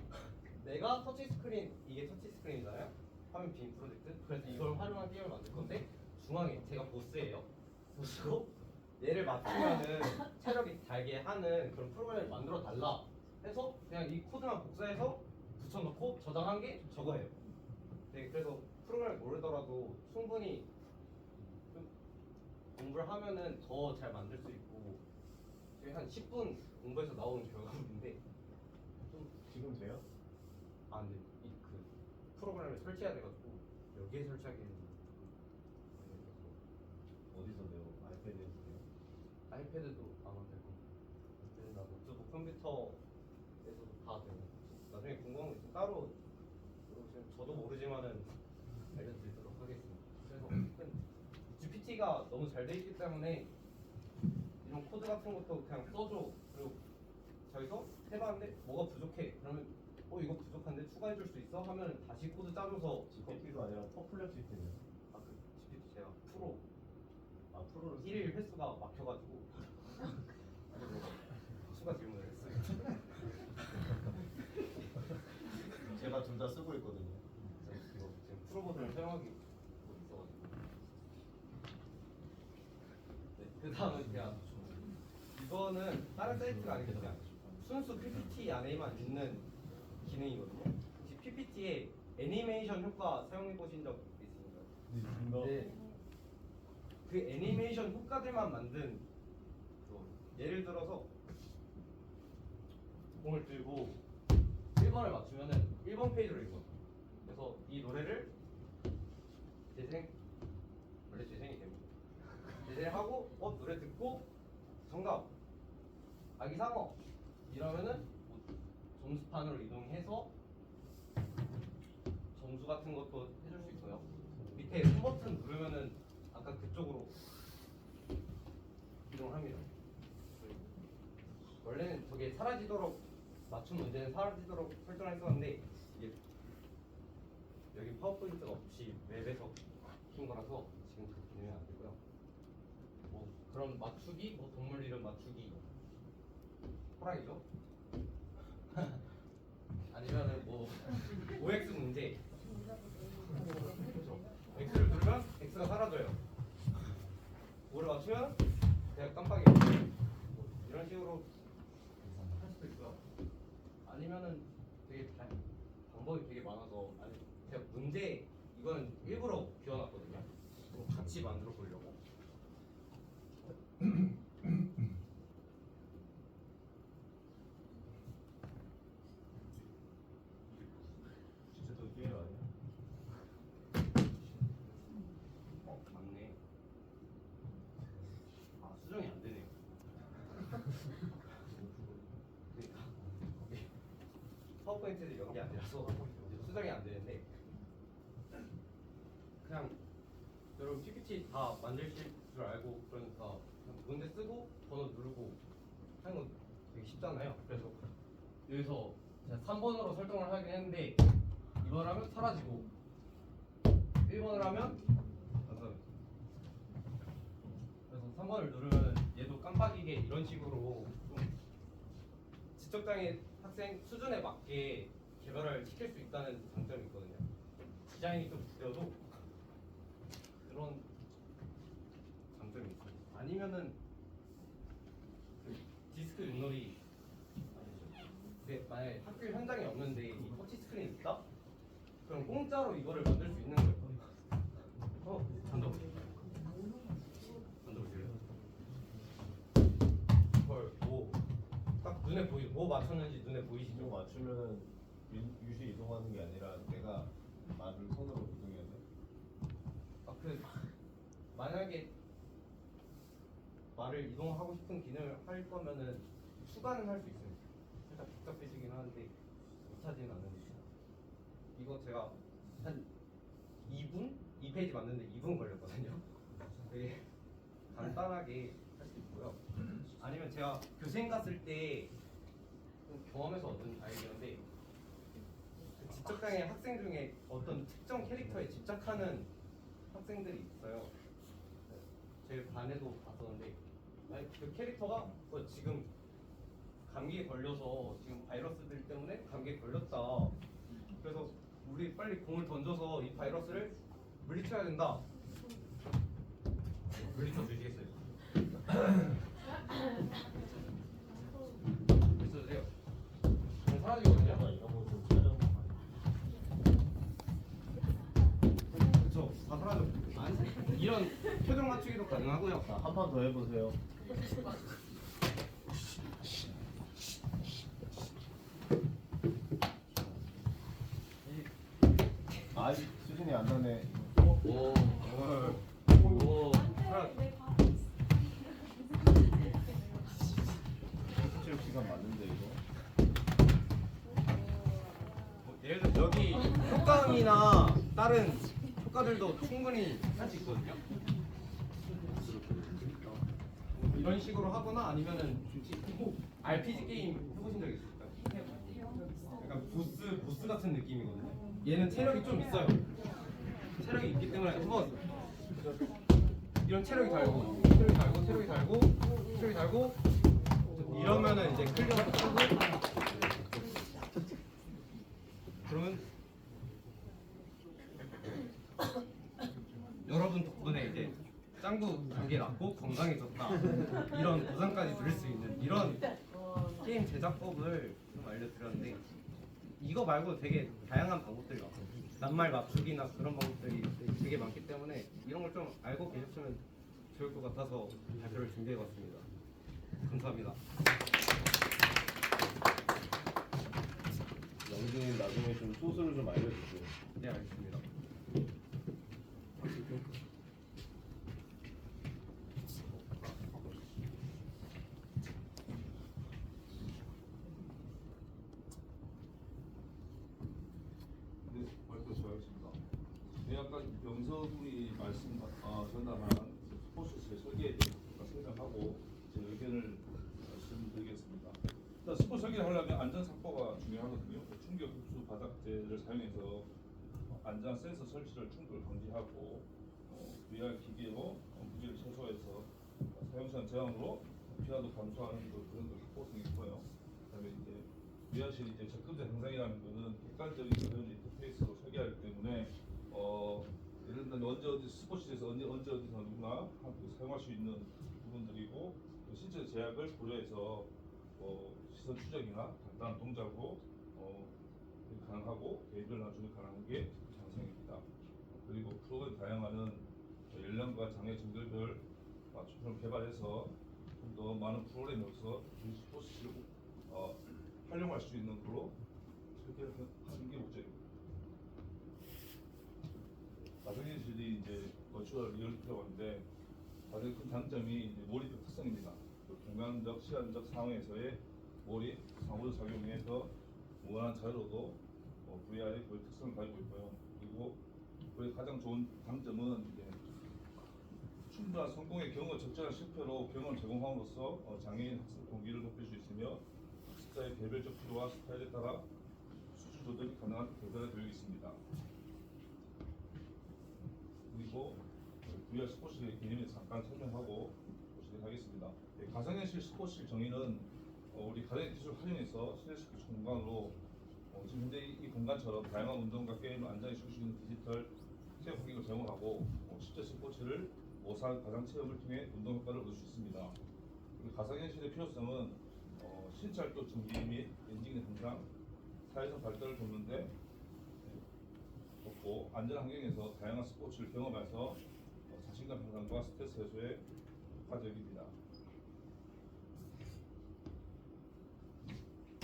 Speaker 4: 내가 터치 스크린, 이게 터치 스크린이잖아요. 화면 빔 프로젝트. 그래서 이걸 활용한 게임을 만들 건데 중앙에 제가 보스예요. 보시고 얘를 맞추면은 체력이 달게 하는 그런 프로그램을 만들어 달라 해서 그냥 이 코드만 복사해서 붙여놓고 저장한 게 저거예요. 네, 그래서 프로그램을 모르더라도 충분히 좀 공부를 하면은 더 잘 만들 수 있고, 저희 한 10분 공부해서 나온 결과물인데 좀
Speaker 1: 지금 돼요?
Speaker 4: 안 돼. 그 프로그램을 설치해야 돼가지고 여기에 설치하기에는
Speaker 1: 어디서 돼요? 아이패드에서 돼요?
Speaker 4: 아이패드도 아마 되고 나 노트북 컴퓨터에서도 다 되고, 나중에 궁금한 거 있으면 따로 지금 저도 모르지만은 알려드리도록 하겠습니다. 그래서 GPT가 너무 잘 돼 있기 때문에 이런 코드 같은 것도 그냥 써줘. 그리고 저기서 해봤는데 뭐가 부족해 그러면 이거 부족한데 추가해줄 수 있어? 하면 다시 코드 짜줘서
Speaker 1: GPT가 아니라 퍼플렉시티네요.
Speaker 4: 그 GPT 제가 프로
Speaker 1: 아 프로를
Speaker 4: 1일 횟수가 막혀가지고 추가 질문을 했어요.
Speaker 1: 제가 둘 다 쓰고 있거든요.
Speaker 4: 이거 지금 프로 버전을 사용하고 있어가지고. 네, 그 다음은 그냥 이거는 다른 사이트가 아니고 그냥 순수 PPT 안에만 있는 기능이거든요. 혹시 PPT에 애니메이션 효과 사용해 보신 적 있으신가요?
Speaker 1: 네.
Speaker 4: 그 애니메이션 효과들만 만든 예를 들어서 공을 들고 1번을 맞추면은 1번 페이지로 읽어. 그래서 이 노래를 원래 재생이 됩니다. 재생하고 노래 듣고 정답 아기상어 이러면은 뭐 점수판으로 이동해서 점수 같은 것도 해줄 수 있고요. 밑에 홈 버튼 누르면은 아까 그쪽으로 이동합니다. 원래는 저게 사라지도록 맞춤 문제는 사라지도록 설정을 했었는데 이게 여기 파워포인트가 없이 웹에서 킨 거라서 지금 그 기능이 안 되고요. 뭐 그런 맞추기, 뭐 동물 이름 맞추기, 호랑이죠? 아니면은 뭐 OX 문제. 그렇죠. X를 누르면 X가 사라져요. O를 맞추면 그냥 깜빡이에요. 뭐 이런 식으로 할 수도 있고요. 아니면은 되게 방법이 되게 많아서, 아니 제가 문제 이거는 일부러 비워놨거든요. 좀 같이 만들어 보려고.
Speaker 1: 진짜 또 게임 아니야?
Speaker 4: 맞네. 아 수정이 안 되네요. 그러니까 거기 파워포인트도 연기 안 돼서 수정이 안 되는데, 그냥 여러분 PPT 다 만드실 줄 알고 그러니까 그냥 문제 쓰고 번호 누르고 하는 건 되게 쉽잖아요. 그래서 여기서 제가 3번으로 설정을 하긴 했는데 2번을 하면 사라지고 1번을 하면 감사합니다. 그래서 3번을 누르면 얘도 깜빡이게 이런 식으로 좀 지적장애 학생 수준에 맞게 개발을 시킬 수 있다는 장점이 있거든요. 디자인이 좀 구려도 그런 장점이 있습니다. 아니면은 그 디스크 윷놀이 아니죠. 근데 만약에 학교 현장에 없는데 이 터치 스크린이 있다? 그럼 공짜로 이거를 만들 수 있는 거예요. 던져보세요. 던져보세요. 이걸 딱 눈에 뭐 맞췄는지 눈에
Speaker 1: 이거
Speaker 4: 보이시죠?
Speaker 1: 맞추면은 유시 이동하는 게 아니라 내가 말을 손으로 이동해야 돼?
Speaker 4: 만약에 말을 이동하고 싶은 기능을 할 거면은 추가는 할 수 있어요. 살짝 복잡해지긴 하는데 못하지는 않으니까. 이거 제가 한 2분? 2페이지 만드는데 2분 걸렸거든요. 되게 간단하게 할 수 있고요. 아니면 제가 교수님 갔을 때 좀 경험해서 얻은 아이디어인데 그 지적장애 학생 중에 어떤 특정 캐릭터에 집착하는 학생들이 있어요. 제 반에도 봤었는데 아니, 그 캐릭터가 지금 감기에 걸려서 지금 바이러스들 때문에 감기에 걸렸다. 그래서 우리 빨리 공을 던져서 이 바이러스를 물리쳐야 된다. 물리쳐 주시겠어요? 물리쳐 주세요. 공 사라지거든요. 그쵸? 다 사라져. 이런 표정 맞추기도 가능하고요.
Speaker 1: 한 판 더 해보세요. 아, 수준이 안 나네.
Speaker 4: 오.
Speaker 1: 체육 시간 맞는데 이거.
Speaker 4: 예를 들어 여기 효과음이나 다른 효과들도 충분히 할 수 있거든요. 이런 식으로 하거나 아니면은 RPG 게임 해보신 적 있으실까요? 약간 보스 같은 느낌이거든요. 얘는 체력이 좀 있어요. 체력이 있기 때문에 한번 이런 체력이 달고 이러면은 이제 클리어가 뜨고 그러면 여러분 덕분에 이제 짱구 감기 낫고 건강해졌다 이런 보상까지 들을 수 있는 이런 게임 제작법을 좀 알려드렸는데 이거 말고 되게 다양한 방법들이 많거든요. 낱말 맞추기나 그런 방법들이 되게 많기 때문에 이런 걸 좀 알고 계셨으면 좋을 것 같아서 발표를 준비해봤습니다. 감사합니다.
Speaker 1: 영준이 나중에 좀 소스를 좀 알려주세요.
Speaker 4: 네, 알겠습니다.
Speaker 6: 네, 발표 수고하셨습니다. 네, 아까 명석이 전달한 스포츠의 설계에 대해서 설명하고 제 의견을 말씀드리겠습니다. 일단 스포츠 설계를 하려면 안전 확보가 중요하거든요. 충격 흡수 바닥재를 사용해서 안전 센서 설치를 충돌 방지하고 VR 기계로 무게를 최소화해서 사용시간 저항으로 피하도 감소하는 그런 확보성이 있고요. 그다음에 이제 VR실 이제 접근자 형상이라는 것은 객관적인 그런 인터페이스로 설계하기 때문에 예를 들면 언제 어디 스포츠에서 언제 어디서 누구나 사용할 수 있는 부분들이고 또 신체 제약을 고려해서 시선 추적이나 간단한 동작으로 가능하고 개별 나중에 가능한 게 장성입니다. 그리고 프로그램 다양한 연령과 장애 정도별 맞춤을 개발해서 좀 더 많은 프로그램으로서 스포츠를 활용할 수 있는 걸로 설계를 하는 게 목적입니다. 가상현실이 이제 버추얼 리얼리티라고 하는데 가장 큰 장점이 이제 몰입의 특성입니다. 공간적, 시간적 상황에서의 몰입, 상호작용에서 무한한 자유로도 VR의 그 특성을 가지고 있고요. 그리고 그의 가장 좋은 장점은 이제 충분한 성공의 경우 적절한 실패로 경험을 제공함으로써 장애인 학습 동기를 높일 수 있으며 학습자의 개별적 필요와 스타일에 따라 수준 조절이 가능한 개발이 되어 있습니다. 그리고 VR 스포츠의 개념에 잠깐 설명하고 보시도록 하겠습니다. 가상현실 스포츠 정의는 우리 가상기술을 활용해서 실내 스포츠 공간으로 지금 현재 이 공간처럼 다양한 운동과 게임을 안전하게 즐길 수 있는 디지털 체험 환경을 제공하고 실제 스포츠를 모사한 가상 체험을 통해 운동 효과를 얻을 수 있습니다. 가상현실의 필요성은 신체 활동 증기 및 엔진의 향상, 사회적 발달을 돕는데 좋고 안전 환경에서 다양한 스포츠를 경험해서 자신감 향상과 스트레스 해소에 효과적입니다.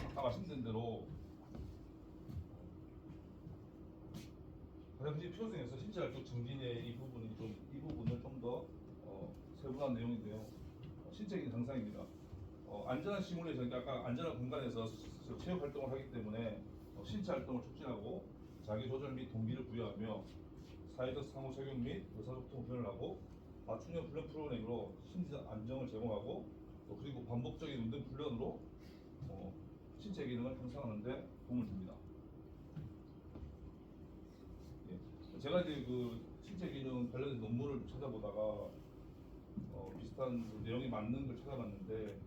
Speaker 6: 아까 말씀드린 대로 가상현실 필요성에서 신체 활동 증진의 이 부분을 좀 더 세분화한 내용인데요. 신체 기능 향상입니다. 안전한 시뮬레이션, 그러니까 안전한 공간에서 체육 활동을 하기 때문에 신체 활동을 촉진하고 자기 조절 및 동기를 부여하며 사회적 상호작용 및 의사소통 훈련을 하고 맞춤형 훈련 프로그램으로 심리적 안정을 제공하고 또 그리고 반복적인 운동 훈련으로 신체 기능을 향상하는 데 도움을 줍니다. 예. 제가 이제 그 신체 기능 관련된 논문을 찾아보다가 비슷한 그 내용이 맞는 걸 찾아봤는데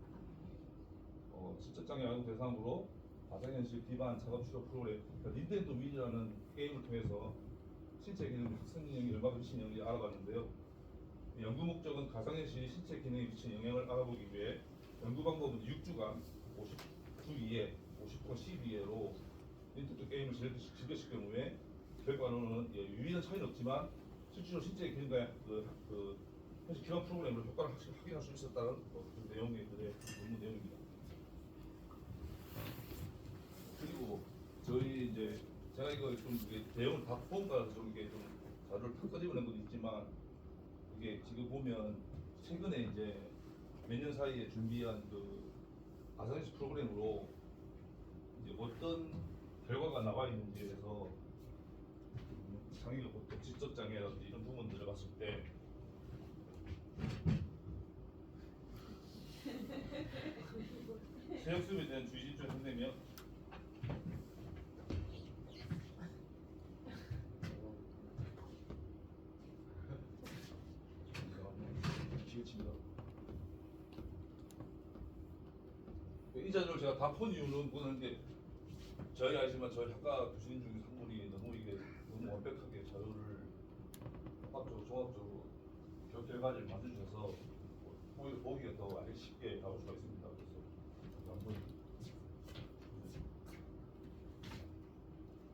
Speaker 6: 지적장애 아동 대상으로 가상현실 기반 작업 치료 프로그램 그러니까 닌텐도 윈이라는 게임을 통해서 신체 기능 승인형이 얼마나 미치는지 알아봤는데요. 연구 목적은 가상현실이 신체 기능에 미치는 영향을 알아보기 위해 연구 방법은 6주간 50주 50분 12회로 닌텐도 게임을 즐겼을 경우에 결과로는 유의한 차이는 없지만 실제로 신체 기능과 현실 기반 프로그램으로 효과를 확인할 수 있었다는 그 내용의 논문 내용입니다. 그리고 저희 이제 제가 이거 좀 내용을 다 본가서 좀 이게 좀 자료를 탁 끄집어낸 것도 있지만 이게 지금 보면 최근에 이제 몇 년 사이에 준비한 그 가상현실 프로그램으로 이제 어떤 결과가 나와 있는지에 대해서 장애가 보통 지적 장애라든지 이런 부분들을 봤을 때 체육수업에 대한 주의 집중을 한다면 지겠습니다. 이 자료를 제가 다 본 이유는 그거는 이제 저희 알지만 저희 학과 교수님 중에 한 분이 너무 완벽하게 자료를 종합적으로 결과를 만들어주셔서 보기가 더 알기 쉽게 나올 수가 있습니다. 그래서 한번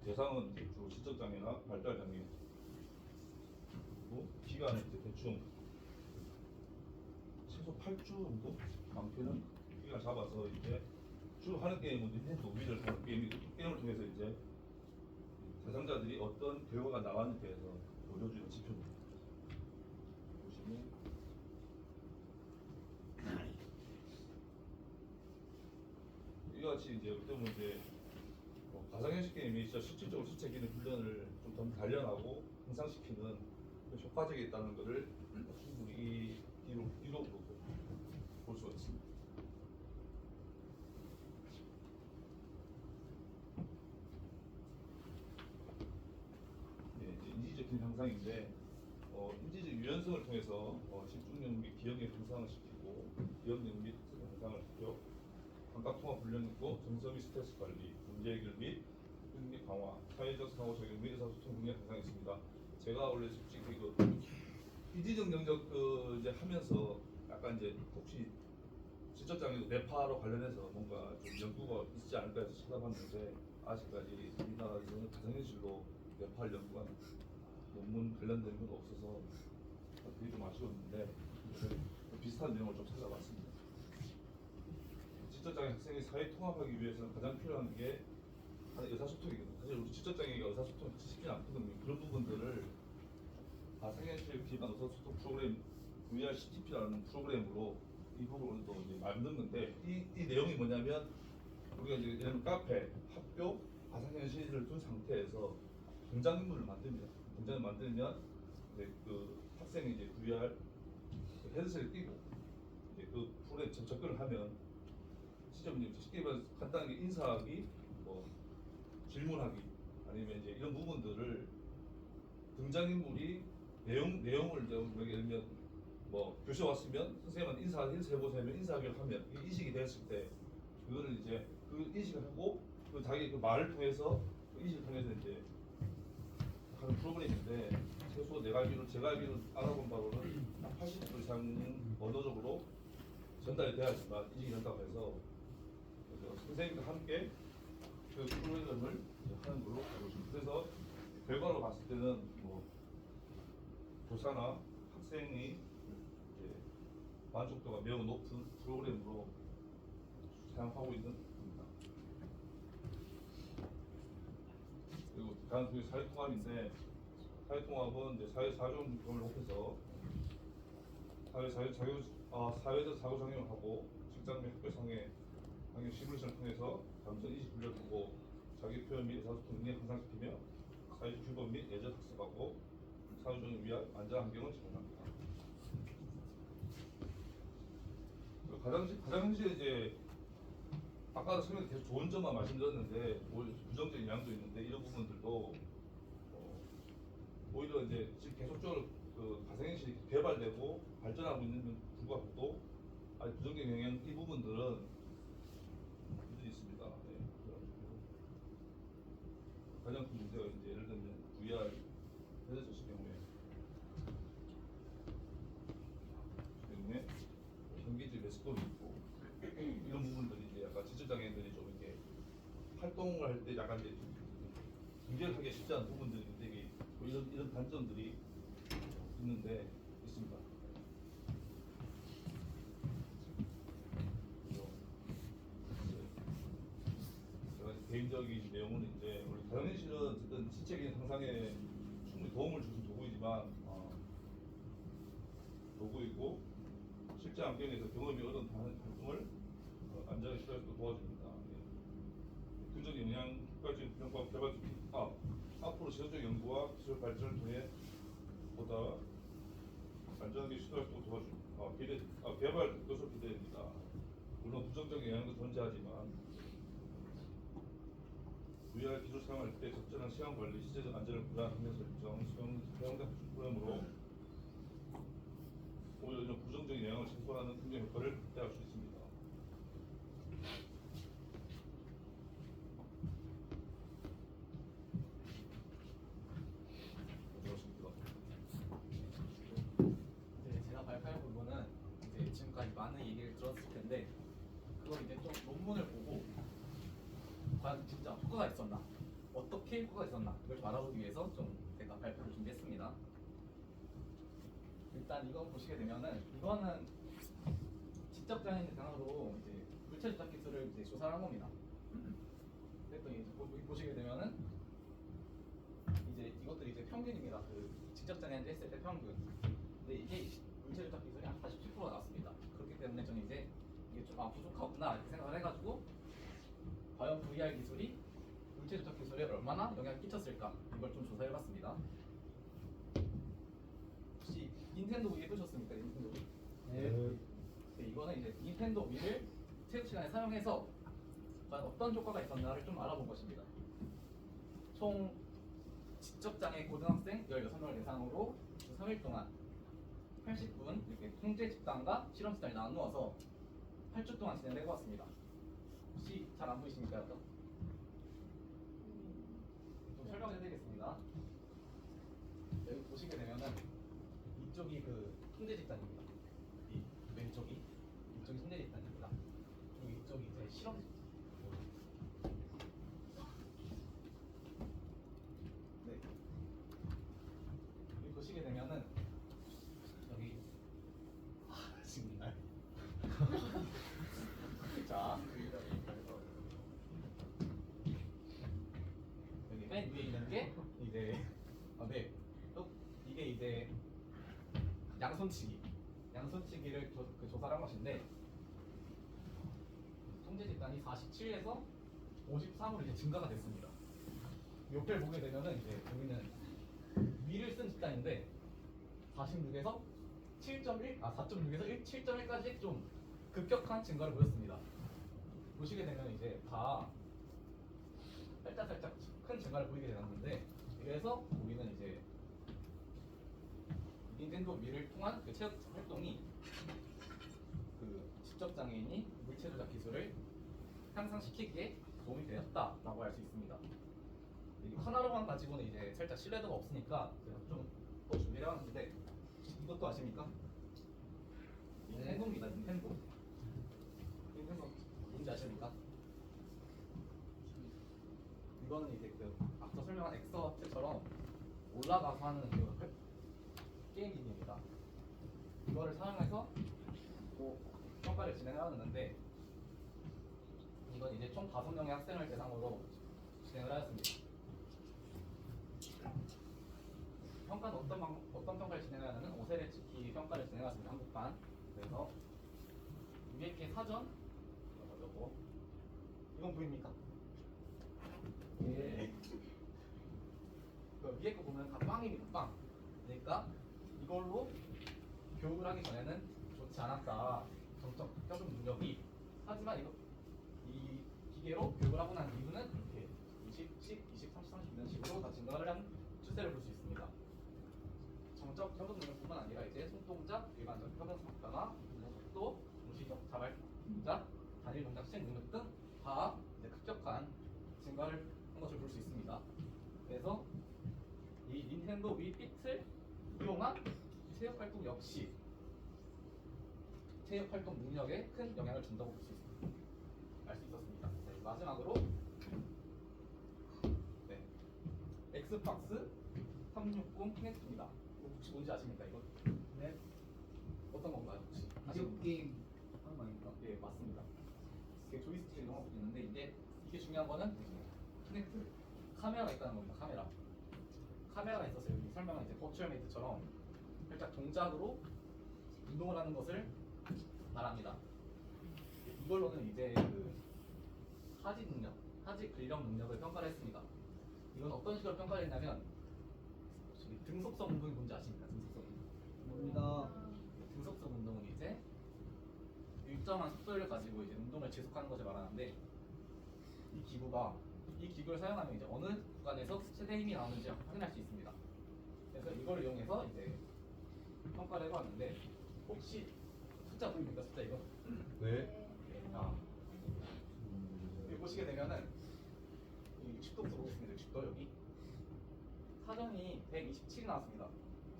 Speaker 6: 대상은 주로 지적장애나 발달장애 그리고 기간은 이제 대충 최소 8주 정도 많게는 기간 잡아서 이제 주로 하는 게임은 닌텐도 위를 하는 게임을 통해서 이제 대상자들이 어떤 결과가 나왔는지에 대해서 보여주는 지표입니다. 보시면 이와 같이 이제 그때는 이제 가상현실 게임이 진짜 실질적으로 신체 기능 훈련을 좀 더 단련하고 향상시키는 효과적이었다는 것을 충분히 기록으로 볼 수가 있습니다. 네, 이제 인지적 기능 향상인데 인지적 유연성을 통해서 집중력 및 기억력 향상을 시키고 기억력 및 학습 향상을 시켜 감각통합 훈련이고 정서 및 스트레스 관리, 문제 해결 및 능력 강화, 사회적 상호작용 및 의사소통 능력 향상했습니다. 제가 원래 솔직히 그 인지적 영역 이제 하면서 약간 이제 혹시 지적장애도 뇌파로 관련해서 뭔가 좀 연구가 있지 않을까 해서 찾아봤는데 아직까지 우리나라에서는 가상현실로 뇌파 연구가 논문 관련된 건 없어서 되게 좀 아쉬웠는데 비슷한 내용을 좀 찾아봤습니다. 지적장애 학생이 사회 통합하기 위해서는 가장 필요한 게 의사소통이거든요. 사실 우리 지적장애가 의사소통이 쉽지 않거든요. 그런 부분들을 가상현실 기반 의사소통 프로그램 VRCTP라는 프로그램으로 이 부분을 또 이제 만드는데 이 내용이 뭐냐면 우리가 이제 예를 들면 카페, 학교, 가상현실을 둔 상태에서 등장인물을 만듭니다. 등장을 만들면 이제 그 학생이 이제 VR 헤드셋을 끼고 이제 그 프로그램 접근을 하면 진짜 쉽게 말해서 간단하게 인사하기, 뭐 질문하기 아니면 이제 이런 부분들을 등장인물이 내용을 이제 예를 들면 뭐 교실 왔으면 선생님한테 인사해보세요 하면 인사하기를 하면 이게 인식이 됐을 때 그거를 이제 그 인식을 하고 그 자기 그 말을 통해서 그 인식을 통해서 이제 하는 프로그램인데 최소 제가 알기로 알아본 바로는 80% 이상 언어적으로 전달이 돼야지만 인식이 된다고 해서 선생님과 함께 그 프로그램을 하는 걸로 알고 있습니다. 그래서 결과로 봤을 때는 뭐 교사나 학생의 이제 만족도가 매우 높은 프로그램으로 사용하고 있는 겁니다. 그리고 다음 중에 사회통합인데 사회통합은 이제 사회 자존감을 높여서 사회 사회적 사고 적용을 하고 직장 및 학교상의 환경 시뮬레이션을 통해서 감정 인식 훈련을 하고 자기 표현 및 의사소통 능력 향상시키며 사회적 규범 및 예절 학습하고 사회적을 위한 안전한 환경을 제공합니다. 가장 현실에 이제 아까 설명 계속 좋은 점만 말씀드렸는데 부정적인 영향도 있는데 이런 부분들도 오히려 이제 지금 계속적으로 그 가상현실이 개발되고 발전하고 있는 불구하고도 아직 부정적인 영향 이 부분들은 문제가 있습니다. 네. 그래가지고 가장 큰 문제가 이제 예를 들면 VR 헤드셋 경우에 현기질 레스폰이 있고 이런 부분들이 이제 약간 지적장애인들이 좀 이렇게 활동을 할 때 약간 이제 연결하기 쉽지 않은 부분들이 되게 뭐 이런 단점들이 있는데 있습니다. 제가 개인적인 내용은 이제 우리 가상현실은 어쨌든 신체적인 향상에 충분히 도움을 주는 도구이지만 도구이고 실제 환경에서 경험이 얻은 활동을 안전하게 실현하도록 도와줍니다. 긍정적 영향, 효과적인 평가, 개발 앞으로 지속적 연구와 기술 발전을 통해 보다 안전하게 시도할 수 있도록 도와줍니다. 개발 요소 기대됩니다. 물론 부정적 영향도 존재하지만 VR 기술 사용할 때 적절한 시간 관리, 시제적 안전을 보장하는 환경 설정, 사용자 프로그램으로 오히려 이런 부정적인 영향을 최소화하는 긍정 효과를 기대할 수 있습니다.
Speaker 3: 이제 제가 발표할 부분은 이제 지금까지 많은 얘기를 들었을 텐데 그걸 이제 좀 논문을 보고 과연 진짜 효과가 있었나, 어떻게 효과가 있었나 이걸 좀 알아보기 위해서 좀 제가 발표를 준비했습니다. 일단 이거 보시게 되면은 이거는 지적장애인 대상으로 이제 물체 조작 기술을 이제 조사를 한 겁니다. 그랬더니 이제 여기 보시게 되면은 이제 이것들이 이제 평균입니다. 그 지적장애인들 했을 때 평균. 근데 이게 물체 조작 기술이 한 87%가 나왔습니다. 그렇기 때문에 저는 이제 이게 좀 부족하구나 이렇게 생각을 해가지고 과연 VR 기술이 물체 조작 기술에 얼마나 영향을 끼쳤을까 이걸 좀 조사해봤습니다. 혹시 닌텐도 위 해보셨습니까? 닌텐도 위? 네. 이거는 이제 닌텐도 위를 체육 시간에 사용해서 과연 어떤 효과가 있었나를 좀 알아본 것입니다. 총 지적장애 고등학생 16명을 대상으로 3일 동안 80분 이렇게 통제 집단과 실험 집단이 나누어서 8주 동안 진행을 해보았습니다. 혹시 잘 안 보이십니까? 여러분? 좀 설명을 해드리겠습니다. 여기 보시게 되면은 이쪽이 그 통제 집단입니다. 이 왼쪽이 이쪽이 통제 집단입니다. 그리고 이쪽이 이제 실험 집단. 네. 여기 보시게 되면은 여기 정말 자 여기 맨 위에 있는 게 이제 네. 또 이게 이제 양손치기를 조사를 한 것인데 통제 집단이 47에서 53으로 이제 증가가 됐습니다. 옆을 보게 되면은 이제 여기는 위를 쓴 집단인데 46에서 4.6에서 7.1까지 좀 급격한 증가를 보였습니다. 보시게 되면 이제 다 살짝 큰 증가를 보이게 되었는데 그래서 우리는 이제 닌텐도 위를 통한 그 체육 활동이 그 지적장애인이 물체 조작 기술을 향상시키기에 도움이 되었다라고 할 수 있습니다. 이 하나로만 가지고는 이제 살짝 신뢰도가 없으니까 제가 좀 더 준비를 해봤는데 이것도 아십니까? 닌텐도입니다. 닌텐도 뭔지 아십니까? 이거는 이제 그 앞서 설명한 엑서트처럼 올라가서 하는 그 게임 기기입니다. 이거를 사용해서 평가를 진행하였는데 이건 이제 총 5명의 학생을 대상으로 진행을 하였습니다. 평가는 어떤 평가를 진행하냐면 오세레츠키 평가를 진행하였습니다. 한국판. 그래서 위에 게 사전 이거 이건 보입니까? 예. 그 위에 거 보면 다 빵입니다. 빵. 그러니까 이걸로 교육을 하기 전에는 좋지 않았다. 정적 협동 능력이. 하지만 이거 이 기계로 교육을 하고 난 이후는 이렇게 20, 10, 20, 30, 30 이런 식으로 다 증가를 한 추세를 볼 수 있습니다. 정적 협동 능력뿐만 아니라 이제 손동작, 일반적 협동 성과나 속도, 무시적 자발 동작, 단일 동작 수행 능력 등 다 급격한 증가를 한 것을 볼 수 있습니다. 그래서 이 닌텐도 위 핏을 이용한 체육 활동 역시 체육 활동 능력에 큰 영향을 준다고 볼 수 있습니다. 알 수 있었습니다. 네, 마지막으로 네, 엑스박스 360 키넥트입니다. 혹시 뭔지 아십니까 이거?
Speaker 2: 네.
Speaker 3: 어떤 건가요 혹시?
Speaker 7: 비디오 게임 하는 거 아닙니까?
Speaker 3: 네 맞습니다. 이게 조이스틱 이런 거 있는데 이게 중요한 거는 키넥트 카메라가 있다는 겁니다. 카메라가 있어서 여기 설명은 이제 버추얼 메이트처럼 살짝 동작으로 운동을 하는 것을 말합니다. 이걸로는 이제 그 하지 능력, 하지 근력 능력을 평가를 했습니다. 이건 어떤 식으로 평가를 했냐면 혹시 등속성 운동이 뭔지 아십니까? 등속성 운동.
Speaker 7: 모릅니다.
Speaker 3: 등속성 운동은 이제 일정한 속도를 가지고 이제 운동을 지속하는 것을 말하는데 이 기구를 사용하면 이제 어느 구간에서 최대 힘이 나오는지 확인할 수 있습니다. 그래서 이걸 이용해서 이제 평가를 해봤는데 혹시 숫자 보입니까? 숫자 이거?
Speaker 4: 네.
Speaker 3: 아. 여기 보시게 되면은 60도부터 보겠습니다. 60도 여기 사전이 127이 나왔습니다.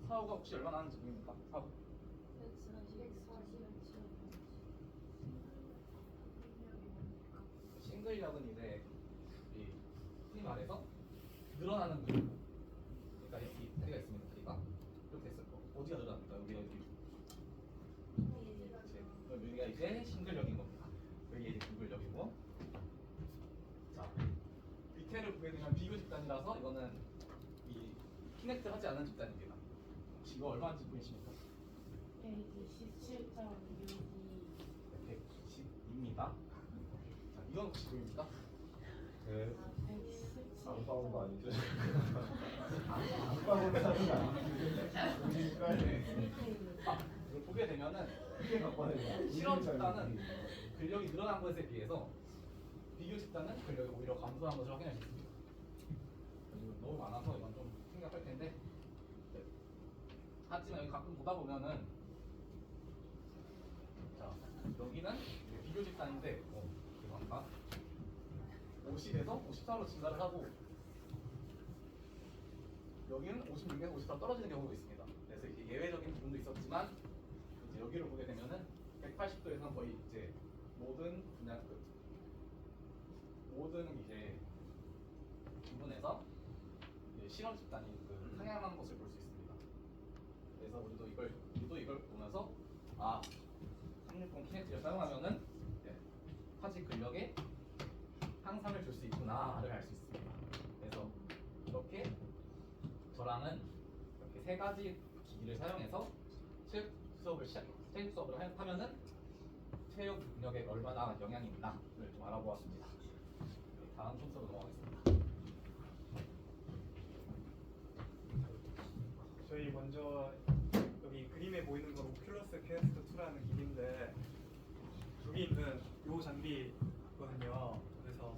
Speaker 3: 사후가 혹시 얼마 나왔는지 보입니까? 사후. 싱글력은 이제 이 흔히 말해서 늘어나는 근육. 그러니까 이렇게 다리가 있습니다. 다리가 이렇게 됐을 거. 어디가 늘어납니까? 여기. 여기가 이제 싱글력인 겁니다. 여기 이제 구글력이고. 자 밑에를 보게 되면 비교 집단이라서 이거는 이 키넥트 하지 않은 집단입니다. 혹시 이거 얼마인지 보이십니까? 190입니다. 자 이건 혹시 보입니까?
Speaker 1: 네.
Speaker 5: 아,
Speaker 1: 안빠온 거 아니죠? 안빠온 사는 거 아니죠? 보니까
Speaker 3: 이걸 보게 되면은 실험 집단은 근력이 늘어난 것에 비해서 비교 집단은 근력이 오히려 감소한 것을 확인할 수 있습니다. 이거 너무 많아서 이건 좀 생각할 텐데 네. 하지만 여기 가끔 보다 보면은 자 여기는 비교 집단인데 죄송합니다. 50에서 54로 증가를 하고 여기는 56에서 54로 떨어지는 경우도 있습니다. 그래서 이게 예외적인 부분도 있었지만 이제 여기를 보게 되면은 180도에서는 거의 이제 모든 그냥 모든 이제 부분에서 이제 실험 집단이 상향한 것을 볼 수 있습니다. 그래서 우리도 이걸 보면서 360 키네틱을 사용하면은 하지 근력에 향상을 줄 수 있구나를 알 수 있습니다. 그래서 이렇게 저랑은 이렇게 세 가지 기기를 사용해서 체육 수업을 하면은 체육 능력에 얼마나 영향이 있나를 좀 알아보았습니다. 다음 순서로 넘어가겠습니다.
Speaker 2: 저희 먼저 여기 그림에 보이는 건 오큘러스 퀘스트 2라는 기기인데 여기 있는 요 장비거든요. 그래서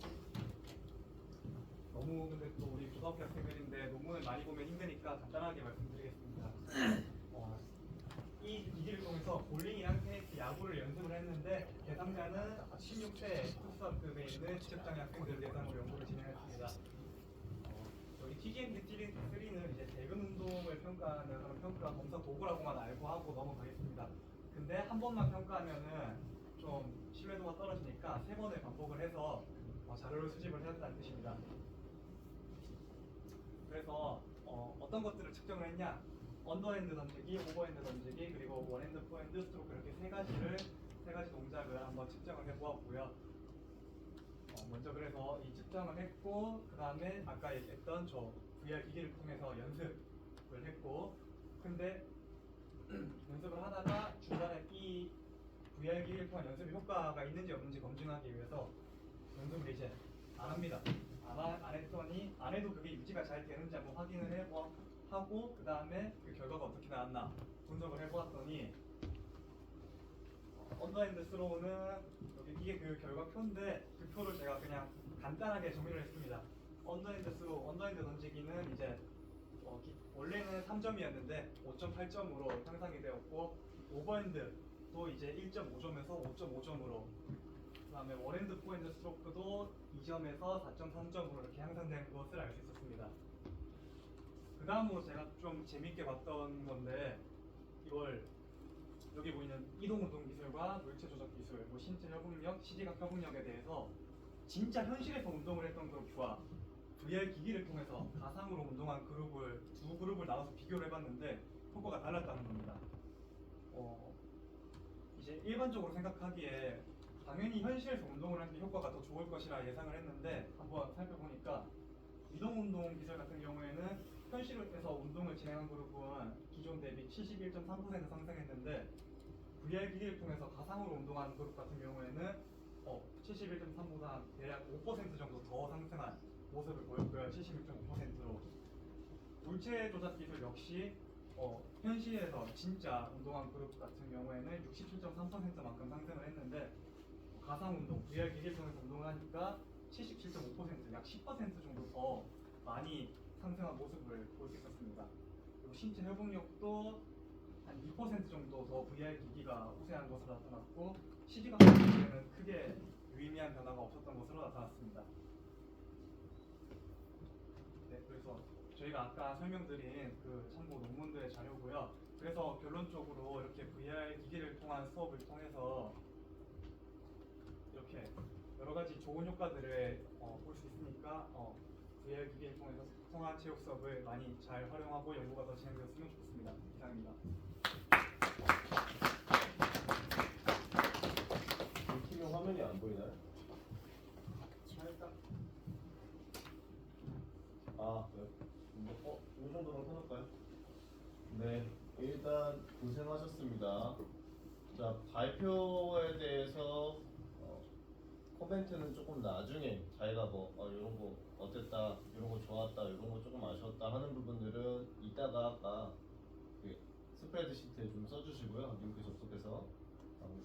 Speaker 2: 너무 근데 또 우리 고등학교 학생들인데 논문을 많이 보면 힘드니까 간단하게 말씀드리겠습니다. 이 기기를 통해서 볼링이랑 테니스, 야구를 연습을 했는데 대상자는 16세 풋살급에 있는 지적장애 학생들 대상으로 연구를 진행했습니다. 여기 TGMD3는 이제 대근 운동을 평가하는 그런 평가 검사 도구라고만 알고 하고 넘어가겠습니다. 근데 한 번만 평가하면은 좀 신뢰도가 떨어지니까 3번을 반복을 해서 자료를 수집을 해왔다는 뜻입니다. 그래서 어떤 것들을 측정을 했냐? 언더핸드 던지기, 오버핸드 던지기, 그리고 원핸드, 포핸드, 스트로크 이렇게 세 가지 동작을 한번 측정을 해보았고요. 먼저 그래서 이 측정을 했고 그 다음에 아까 얘기했던 저 VR 기기를 통해서 연습을 했고 근데 연습을 하다가 중간에 이 VR 기기를 통한 연습이 효과가 있는지 없는지 검증하기 위해서 연습을 이제 안 합니다. 안 했더니 안 해도 그게 유지가 잘 되는지 한번 확인을 하고 그 다음에 그 결과가 어떻게 나왔나 분석을 해보았더니 언더핸드 스로우는 여기 이게 그 결과표인데 그 표를 제가 그냥 간단하게 정리를 했습니다. 언더핸드 스로우, 언더핸드 던지기는 이제 원래는 3점이었는데 5.8점으로 향상이 되었고 오버핸드도 이제 1.5점에서 5.5점으로 그다음에 원핸드 포핸드 스트로크도 2점에서 4.3점으로 이렇게 향상된 것을 알 수 있었습니다. 그 다음으로 제가 좀 재밌게 봤던 건데 이걸 여기 보이는 이동운동 기술과 물체 조작 기술, 뭐 신체 협응력, 시지각 협응력에 대해서 진짜 현실에서 운동을 했던 그룹과 VR 기기를 통해서 가상으로 운동한 그룹을 두 그룹을 나눠서 비교를 해봤는데 효과가 달랐다는 겁니다. 이제 일반적으로 생각하기에 당연히 현실에서 운동을 할 때 효과가 더 좋을 것이라 예상을 했는데 한번 살펴보니까 이동운동 기술 같은 경우에는 현실에서 운동을 진행한 그룹은 기존 대비 71.3% 상승했는데 VR 기기를 통해서 가상으로 운동한 그룹 같은 경우에는 71.3보다 대략 5% 정도 더 상승한 모습을 보였고요. 76.5%로 물체 조작 기술 역시 현실에서 진짜 운동한 그룹 같은 경우에는 67.3%만큼 상승을 했는데 가상 운동, VR 기기를 통해서 운동을 하니까 77.5%, 약 10% 정도 더 많이 상승한 모습을 볼 수 있었습니다. 그리고 신체 회복력도 한 2% 정도 더 VR 기기가 우세한 것으로 나타났고 시지각 기기에는 크게 유의미한 변화가 없었던 것으로 나타났습니다. 네, 그래서 저희가 아까 설명드린 그 참고 논문들의 자료고요. 그래서 결론적으로 이렇게 VR 기기를 통한 수업을 통해서 이렇게 여러 가지 좋은 효과들을 볼 수 있으니까 VR 기기를 통해서 성화 체육 수업을 많이 잘 활용하고 연구가 더 진행되었으면 좋겠습니다. 이상입니다.
Speaker 1: 키면 화면이 안 보이나요?
Speaker 2: 살짝
Speaker 1: 네. 이 정도만 해놓을까요? 네, 일단 고생하셨습니다. 자, 발표에 대해서 코멘트는 조금 나중에 자기가 이런 거 어땠다, 이런 거 좋았다, 이런 거 조금 아쉬웠다 하는 부분들은 이따가 아까 그 스프레드 시트에 좀 써주시고요. 링크 접속해서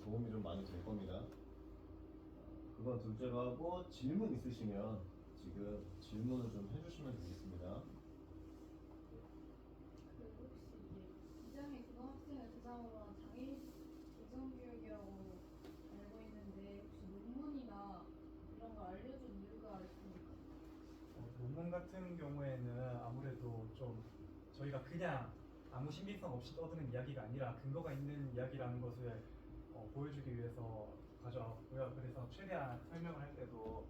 Speaker 1: 도움이 좀 많이 될 겁니다. 그건 둘째로 하고 질문 있으시면 지금 질문을 좀 해주시면 되겠습니다.
Speaker 5: 그 혹시 이게 이장의 고등학생을 대상으로 한 장애인 우선교육이라고 알고 있는데 혹시 논문이나 이런 걸 알려준 이유가 있습니까?
Speaker 2: 논문 같은 경우에는 아무래도 좀 저희가 그냥 아무 신빙성 없이 떠드는 이야기가 아니라 근거가 있는 이야기라는 것을 보여주기 위해서 가져왔고요. 그래서 최대한 설명을 할 때도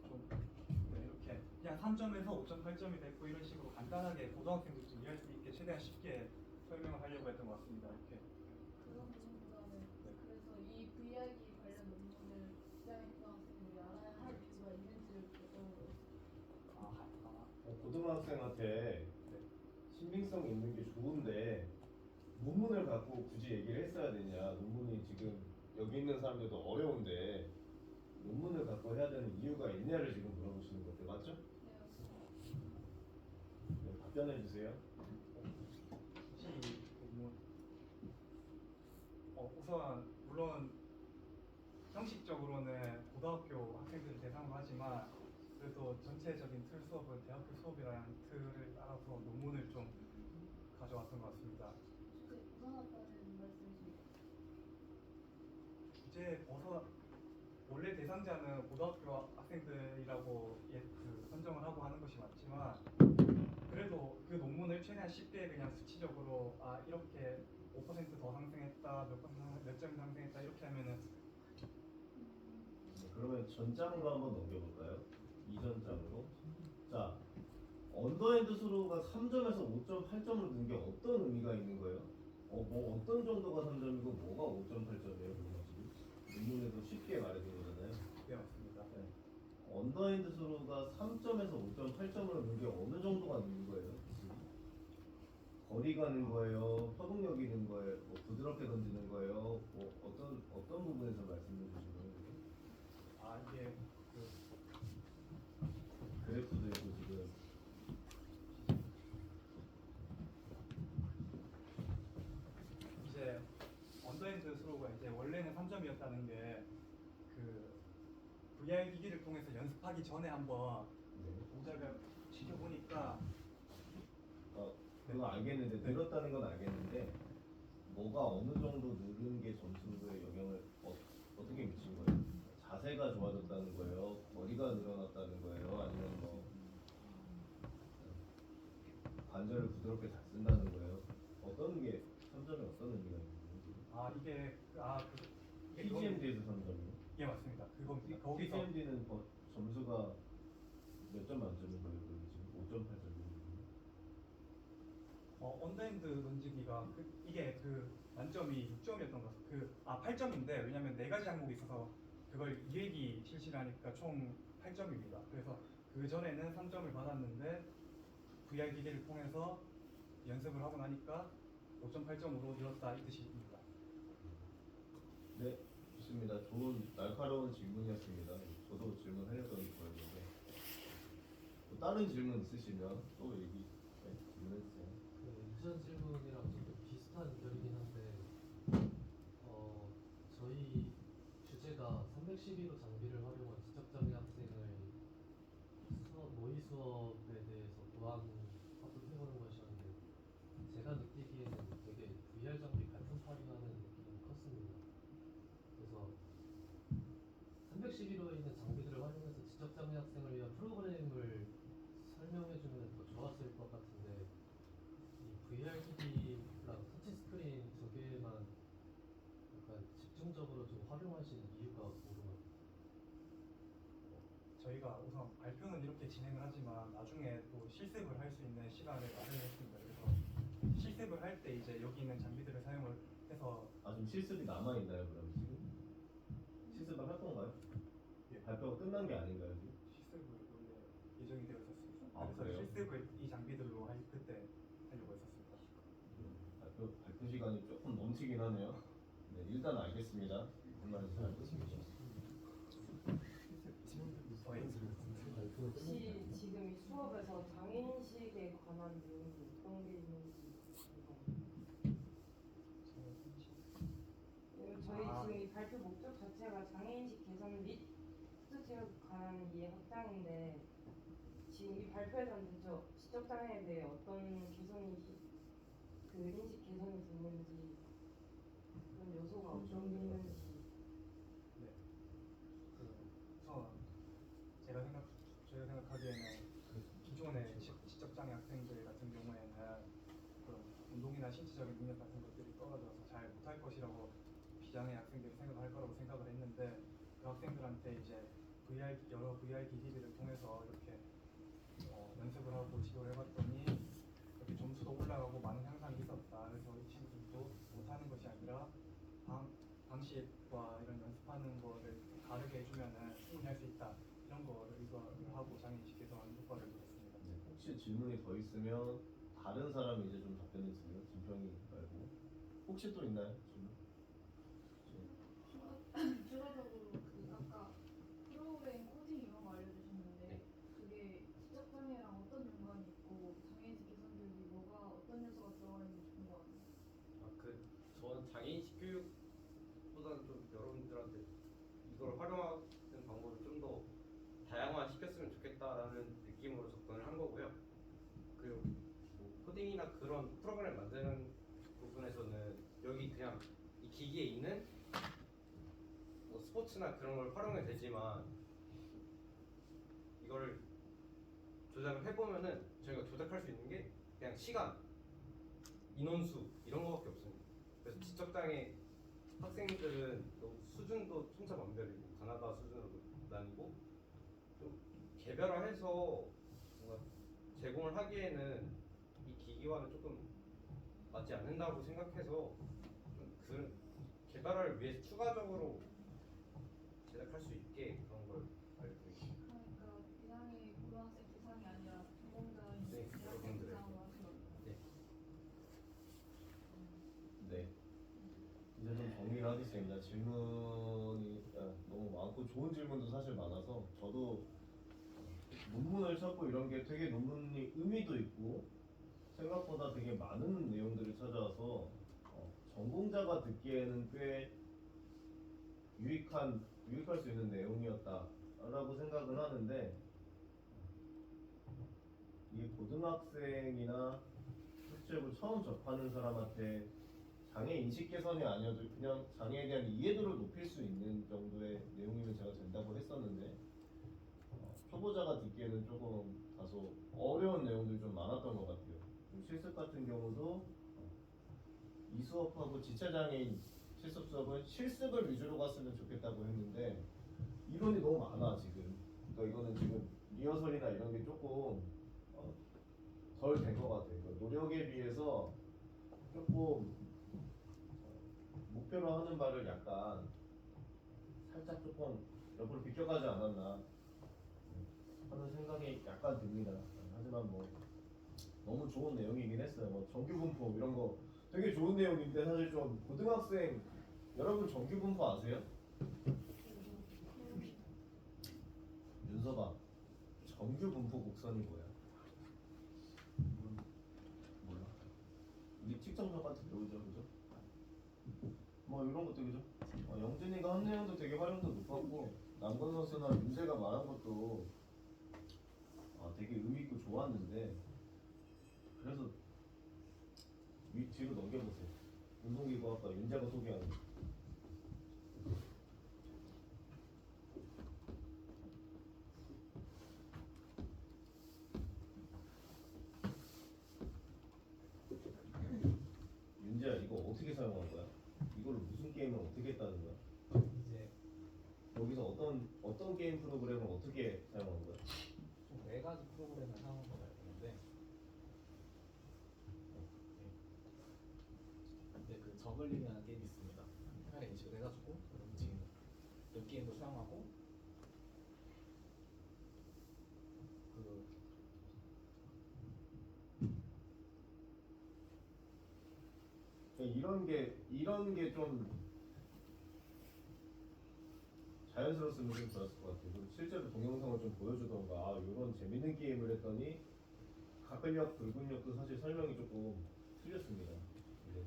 Speaker 2: 좀 이렇게 그냥 3점에서 5.8점이 됐고 이런 식으로 간단하게 고등학생들도 이해할 수 있게 최대한 쉽게 설명을 하려고 했던 것 같습니다. 이렇게.
Speaker 5: 그런 부분보다는 그래서 이 VR기 관련 논문을 이장의 고등학생들이 알아야 할 이유가 있는지를 여쭤보고
Speaker 1: 고등학생한테 신빙성 있는 게 좋은데 논문을 갖고 굳이 얘기를 했어야 되냐? 논문이 지금 여기 있는 사람들도 어려운데 논문을 갖고 해야 되는 이유가 있냐를 지금 물어보시는 건데 맞죠? 네, 답변해 주세요.
Speaker 2: 혹시 논문 우선 물론 형식적으로는 고등학교 학생들을 대상으로 하지만 그래도 전체적인 틀 수업은 대학교 수업이라는 틀을 따라서 논문을 좀 가져왔던 것 같습니다.
Speaker 5: 주제 벗어났다는 말씀이십니까?
Speaker 2: 주제 원래 대상자는 고등학교 학생들이라고 선정을 하고 하는 것이 맞지만 그래도 그 논문을 최대한 쉽게 그냥 수치적으로 이렇게 5%더 상승했다, 몇 점 상승했다 이렇게 하면은
Speaker 1: 그러면 전장으로 한번 넘겨볼까요? 이전장으로. 자, 언더핸드 스로우가 3점에서 5.8점으로 는 게 어떤 의미가 있는 거예요? 어떤 정도가 3점이고 뭐가 5.8점이에요? 논문에도 쉽게 말해준 거잖아요.
Speaker 2: 네 맞습니다.
Speaker 1: 네. 언더핸드 스로우가 3점에서 5.8점으로 는 게 어느 정도가 는 거예요? 거리 가는 거예요? 협응력 있는 거예요? 뭐 부드럽게 던지는 거예요? 뭐 어떤 부분에서 말씀해 주신 거예요?
Speaker 2: 아 이게 그
Speaker 1: 그래프도 있고 지금
Speaker 2: 이제 언더핸드 스로우가 이제 원래는 3점이었다는 게 그 VR 기기를 통해서 연습하기 전에 한번
Speaker 1: 네.
Speaker 2: 동작을 지켜보니까
Speaker 1: 그거 알겠는데 늘었다는 건 알겠는데 뭐가 어느 정도 늘은 게 점수에 영향을 어떻게 미친 거예요? 자세가 좋아졌다는 거예요? 거리가 늘어났다는 거예요? 아니면 뭐 관절을 부드럽게 잘 쓴다는 거예요? 어떤 게 3점에 어떤 의미가 있는 거예요?
Speaker 2: 아 이게
Speaker 1: PGMD에서 3점이요?
Speaker 2: 예 맞습니다. 그겁니다. 거기서
Speaker 1: PGMD는 점수가 몇 점 만점인 거예요? 그게 지금 5.8점이에요?
Speaker 2: 언더핸드 던지기가 이게 그 만점이 6점이었던 것 같아요. 8점인데 왜냐면 네 가지 항목이 있어서 그걸 2회기 실시를 하니까 총 8점입니다. 그래서 그 전에는 3점을 받았는데 VR 기기를 통해서 연습을 하고 나니까 5.8점으로 늘었다 이 뜻입니다.
Speaker 1: 네, 좋습니다. 좋은 날카로운 질문이었습니다. 저도 질문하려던 거였는데 또 다른 질문 있으시면 또 질문해주세요.
Speaker 8: 그 유전 질문이랑 좀 비슷한 결이긴 한데 저희 주제가 312로 장비를 활용한 지적장애 학생을 모의 수업에 대해서 해보는 것이었는데 제가 느끼기에는 되게 VR 장비 갈등팔이하는 느낌이 컸습니다. 그래서 311호에 있는 장비들을 활용해서 지적장애 학생을 위한 프로그램을 설명해주면 더 좋았을 것 같은데 이 VR 기기랑 터치스크린 두 개만 약간 집중적으로 좀 활용하신 이유가 궁금합니다.
Speaker 2: 저희가 우선 발표는 이렇게 진행을 하지만 나중에 또 실습을 할 수 있는 시간을 마련했습니다. 그래서 실습을 할 때 이제 여기 있는 장비들을 사용을 해서
Speaker 1: 좀 실습이 남아 있나요, 그럼 지금? 실습을 할 건가요?
Speaker 2: 예.
Speaker 1: 발표가 끝난 게 아닌가요, 지금?
Speaker 2: 실습을 원래 예정이 되어 있었습니다.
Speaker 1: 아,
Speaker 2: 그래서
Speaker 1: 그래요?
Speaker 2: 실습을 이 장비들로 그때 하려고 했었습니다.
Speaker 1: 발표 시간이 조금 넘치긴 하네요. 네, 일단 알겠습니다. 무슨 말인지 알겠습니다.
Speaker 9: 혹시 지금 이 수업에서 장애인식에 관한 내용이 어떤 게 있는지 저희 지금 이 발표 목적 자체가 장애인식 개선 및 스튜디오에 관한 이 학장인데 지금 이 발표에서는 대체 지적장애에 대해 어떤 개선이 그 인식 개선이 됐는지 그런 요소가 어떤 게 있는지
Speaker 2: 네. 우선 저희가 생각하기에는 기존의 지적장애 학생들 같은 경우에는 그런 운동이나 신체적인 능력 같은 것들이 떨어져서 잘 못할 것이라고 비장애 학생들이 생각할 거라고 생각을 했는데 그 학생들한테 이제 여러 VR 기기들을 통해서 이렇게 연습을 하고 지도를 해봤더니 이렇게 점수도 올라가고 많은 향상이 있었다. 그래서 이 친구들도 못하는 것이 아니라 방식과 이런 연습하는 거를 다르게 해주면은 충분히 할 수 있다. 이런 거를 의도를 하고 장애인식 개선 효과를 보였습니다.
Speaker 1: 네, 혹시 질문이 더 있으면 다른 사람이 이제 좀 답변해 주세요. 진평이 말고. 혹시 또 있나요? 질문?
Speaker 5: 추가적으로 그 아까 프로그램 코딩 이런 거 알려주셨는데 그게 지적장애랑 어떤 연관이 있고 장애인식 개선 교육이 뭐가 어떤 요소가 들어가 있는지 궁금합니다.
Speaker 4: 저는 장애인식 교육보다는 좀 여러분들한테 이걸 활용하는 방법을 좀 더 다양화 시켰으면 좋겠다라는 느낌으로 접근을 한 거고요. 그리고 뭐 코딩이나 그런 프로그램 만드는 부분에서는 여기 그냥 이 기기에 있는 뭐 스포츠나 그런 걸 활용해도 되지만 이걸 조작을 해보면은 저희가 조작할 수 있는 게 그냥 시간, 인원수 이런 거밖에 없습니다. 그래서 지적장애 학생들은 너무 수준도 천차만별이고 가나다 수준으로 나뉘고 좀 개별화해서 뭔가 제공을 하기에는 이 기기와는 조금 맞지 않는다고 생각해서 좀 그 개발을 위해서 추가적으로 제작할 수 있게 그런 걸 알려드리겠습니다.
Speaker 5: 그러니까 비장애 고등학생 대상이 아니라 전공자인
Speaker 4: 네,
Speaker 5: 대학생
Speaker 4: 여러분들의.
Speaker 5: 대상으로 하신 겁니다.
Speaker 4: 네.
Speaker 1: 학생입니다. 질문이 너무 많고 좋은 질문도 사실 많아서 저도 논문을 찾고 이런 게 되게 논문이 의미도 있고 생각보다 되게 많은 내용들을 찾아와서 전공자가 듣기에는 꽤 유익할 수 있는 내용이었다라고 생각은 하는데 이게 고등학생이나 실제로 처음 접하는 사람한테 장애 인식 개선이 아니어도 그냥 장애에 대한 이해도를 높일 수 있는 정도의 내용이면 제가 된다고 했었는데 초보자가 듣기에는 조금 다소 어려운 내용들이 좀 많았던 것 같아요. 실습 같은 경우도 이 수업하고 지체장애인 실습 수업은 실습을 위주로 갔으면 좋겠다고 했는데 이론이 너무 많아 지금. 그러니까 이거는 지금 리허설이나 이런 게 조금 덜 된 것 같아요. 그러니까 노력에 비해서 조금 목표로 하는 바를 약간 살짝 조금 옆으로 비껴가지 않았나 하는 생각이 약간 듭니다. 하지만 뭐 너무 좋은 내용이긴 했어요. 뭐 정규분포 이런 거 되게 좋은 내용인데 사실 좀 고등학생 여러분 정규분포 아세요? 윤서봐 정규분포 곡선이 뭐야? 몰라? 우리 측정적 같은 배우죠, 그죠? 뭐 이런 것도 그죠? 영진이가 한 내용도 되게 활용도 높았고 남건 선수나 윤재가 말한 것도 되게 의미 있고 좋았는데 그래서 뒤로 넘겨보세요. 운동기구학과 윤재가 소개하는. 윤재야 이거 어떻게 사용한 거야? 이걸로 무슨 게임을 어떻게 했다는 거야?
Speaker 7: 이제
Speaker 1: 여기서 어떤 게임 프로그램을 어떻게 사용한 거야?
Speaker 7: 총 4가지 프로그램을 사용한 걸 알고 있는데 근데 그 저글링이라는 게임이 있습니다. 카메라 인식을 해가지고 움직이는 그 게임도 사용하고
Speaker 1: 이런 게 좀 자연스러웠으면 좀 좋았을 것 같아요. 그리고 실제로 동영상을 좀 보여주던가 이런 재밌는 게임을 했더니 가근력, 붉은력도 사실 설명이 조금 틀렸습니다. 네.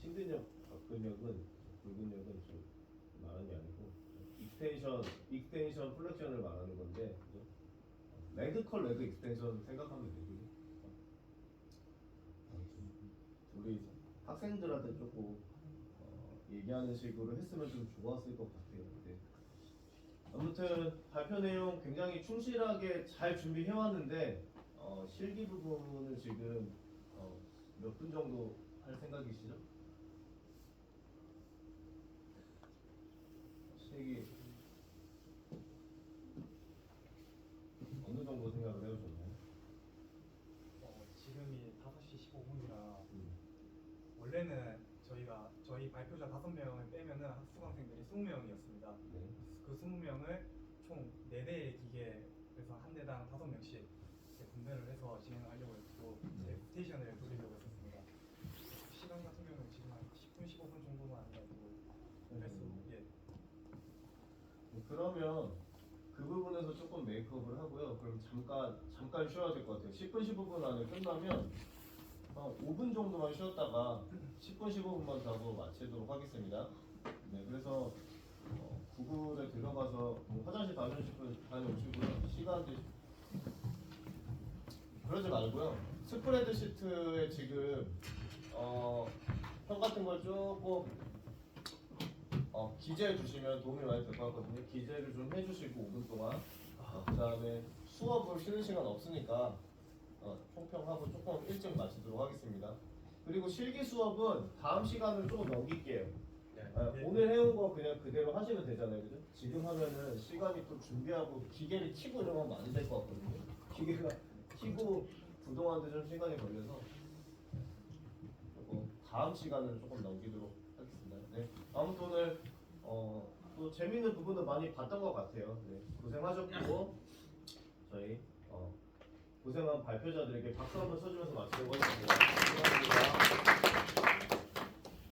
Speaker 1: 신근력, 가근력은 붉은력은 좀 말하는 게 아니고 익스텐션, 플렉션을 말하는 건데 그죠? 레그 익스텐션 생각하면 되고요. 우리 학생들한테 조금 얘기하는 식으로 했으면 좀 좋았을 것 같아요. 네. 아무튼 발표 내용 굉장히 충실하게 잘 준비해왔는데 실기 부분은 지금 몇 분 정도 할 생각이시죠? 실기 어느 정도 생각을 해오셨나요?
Speaker 2: 지금이 5시 15분이라 원래는 저희 발표자 5명을 빼면은 수강생들이 20명이었습니다.
Speaker 1: 네.
Speaker 2: 그 20명을 총 4대의 기계에서 한 대당 5명씩 분배를 해서 진행을 하려고 했고 제 스테이션을 돌리려고 했었습니다. 시간 같은 경우는 지금 한 10분, 15분 정도만 해가지고 예.
Speaker 1: 그러면 그 부분에서 조금 메이크업을 하고요. 그럼 잠깐 쉬어야 될 것 같아요. 10분, 15분 안에 끝나면 한 5분 정도만 쉬었다가 10분, 15분만 더 하고 마치도록 하겠습니다. 네, 그래서 구글에 들어가서 화장실 다녀오시고요. 시간 그러지 말고요. 스프레드시트에 지금 편 같은 걸 조금 기재해 주시면 도움이 많이 될 것 같거든요. 기재를 좀 해주시고 5분 동안 그 다음에 수업을 쉬는 시간 없으니까 총평하고 조금 일찍 마치도록 하겠습니다. 그리고 실기 수업은 다음 시간을 조금 넘길게요. 오늘 해온 거 그냥 그대로 하시면 되잖아요, 그죠? 지금 하면은 시간이 또 준비하고 기계를 켜고 이러면 많이 될 것 같거든요. 기계가 켜고 구동하는데 좀 시간이 걸려서 조금 다음 시간을 조금 넘기도록 하겠습니다. 네. 아무튼 오늘 또 재밌는 부분도 많이 봤던 것 같아요. 네. 고생하셨고 저희 고생한 발표자들에게 박수 한번 쳐주면서 마치도록 하겠습니다. 감사합니다.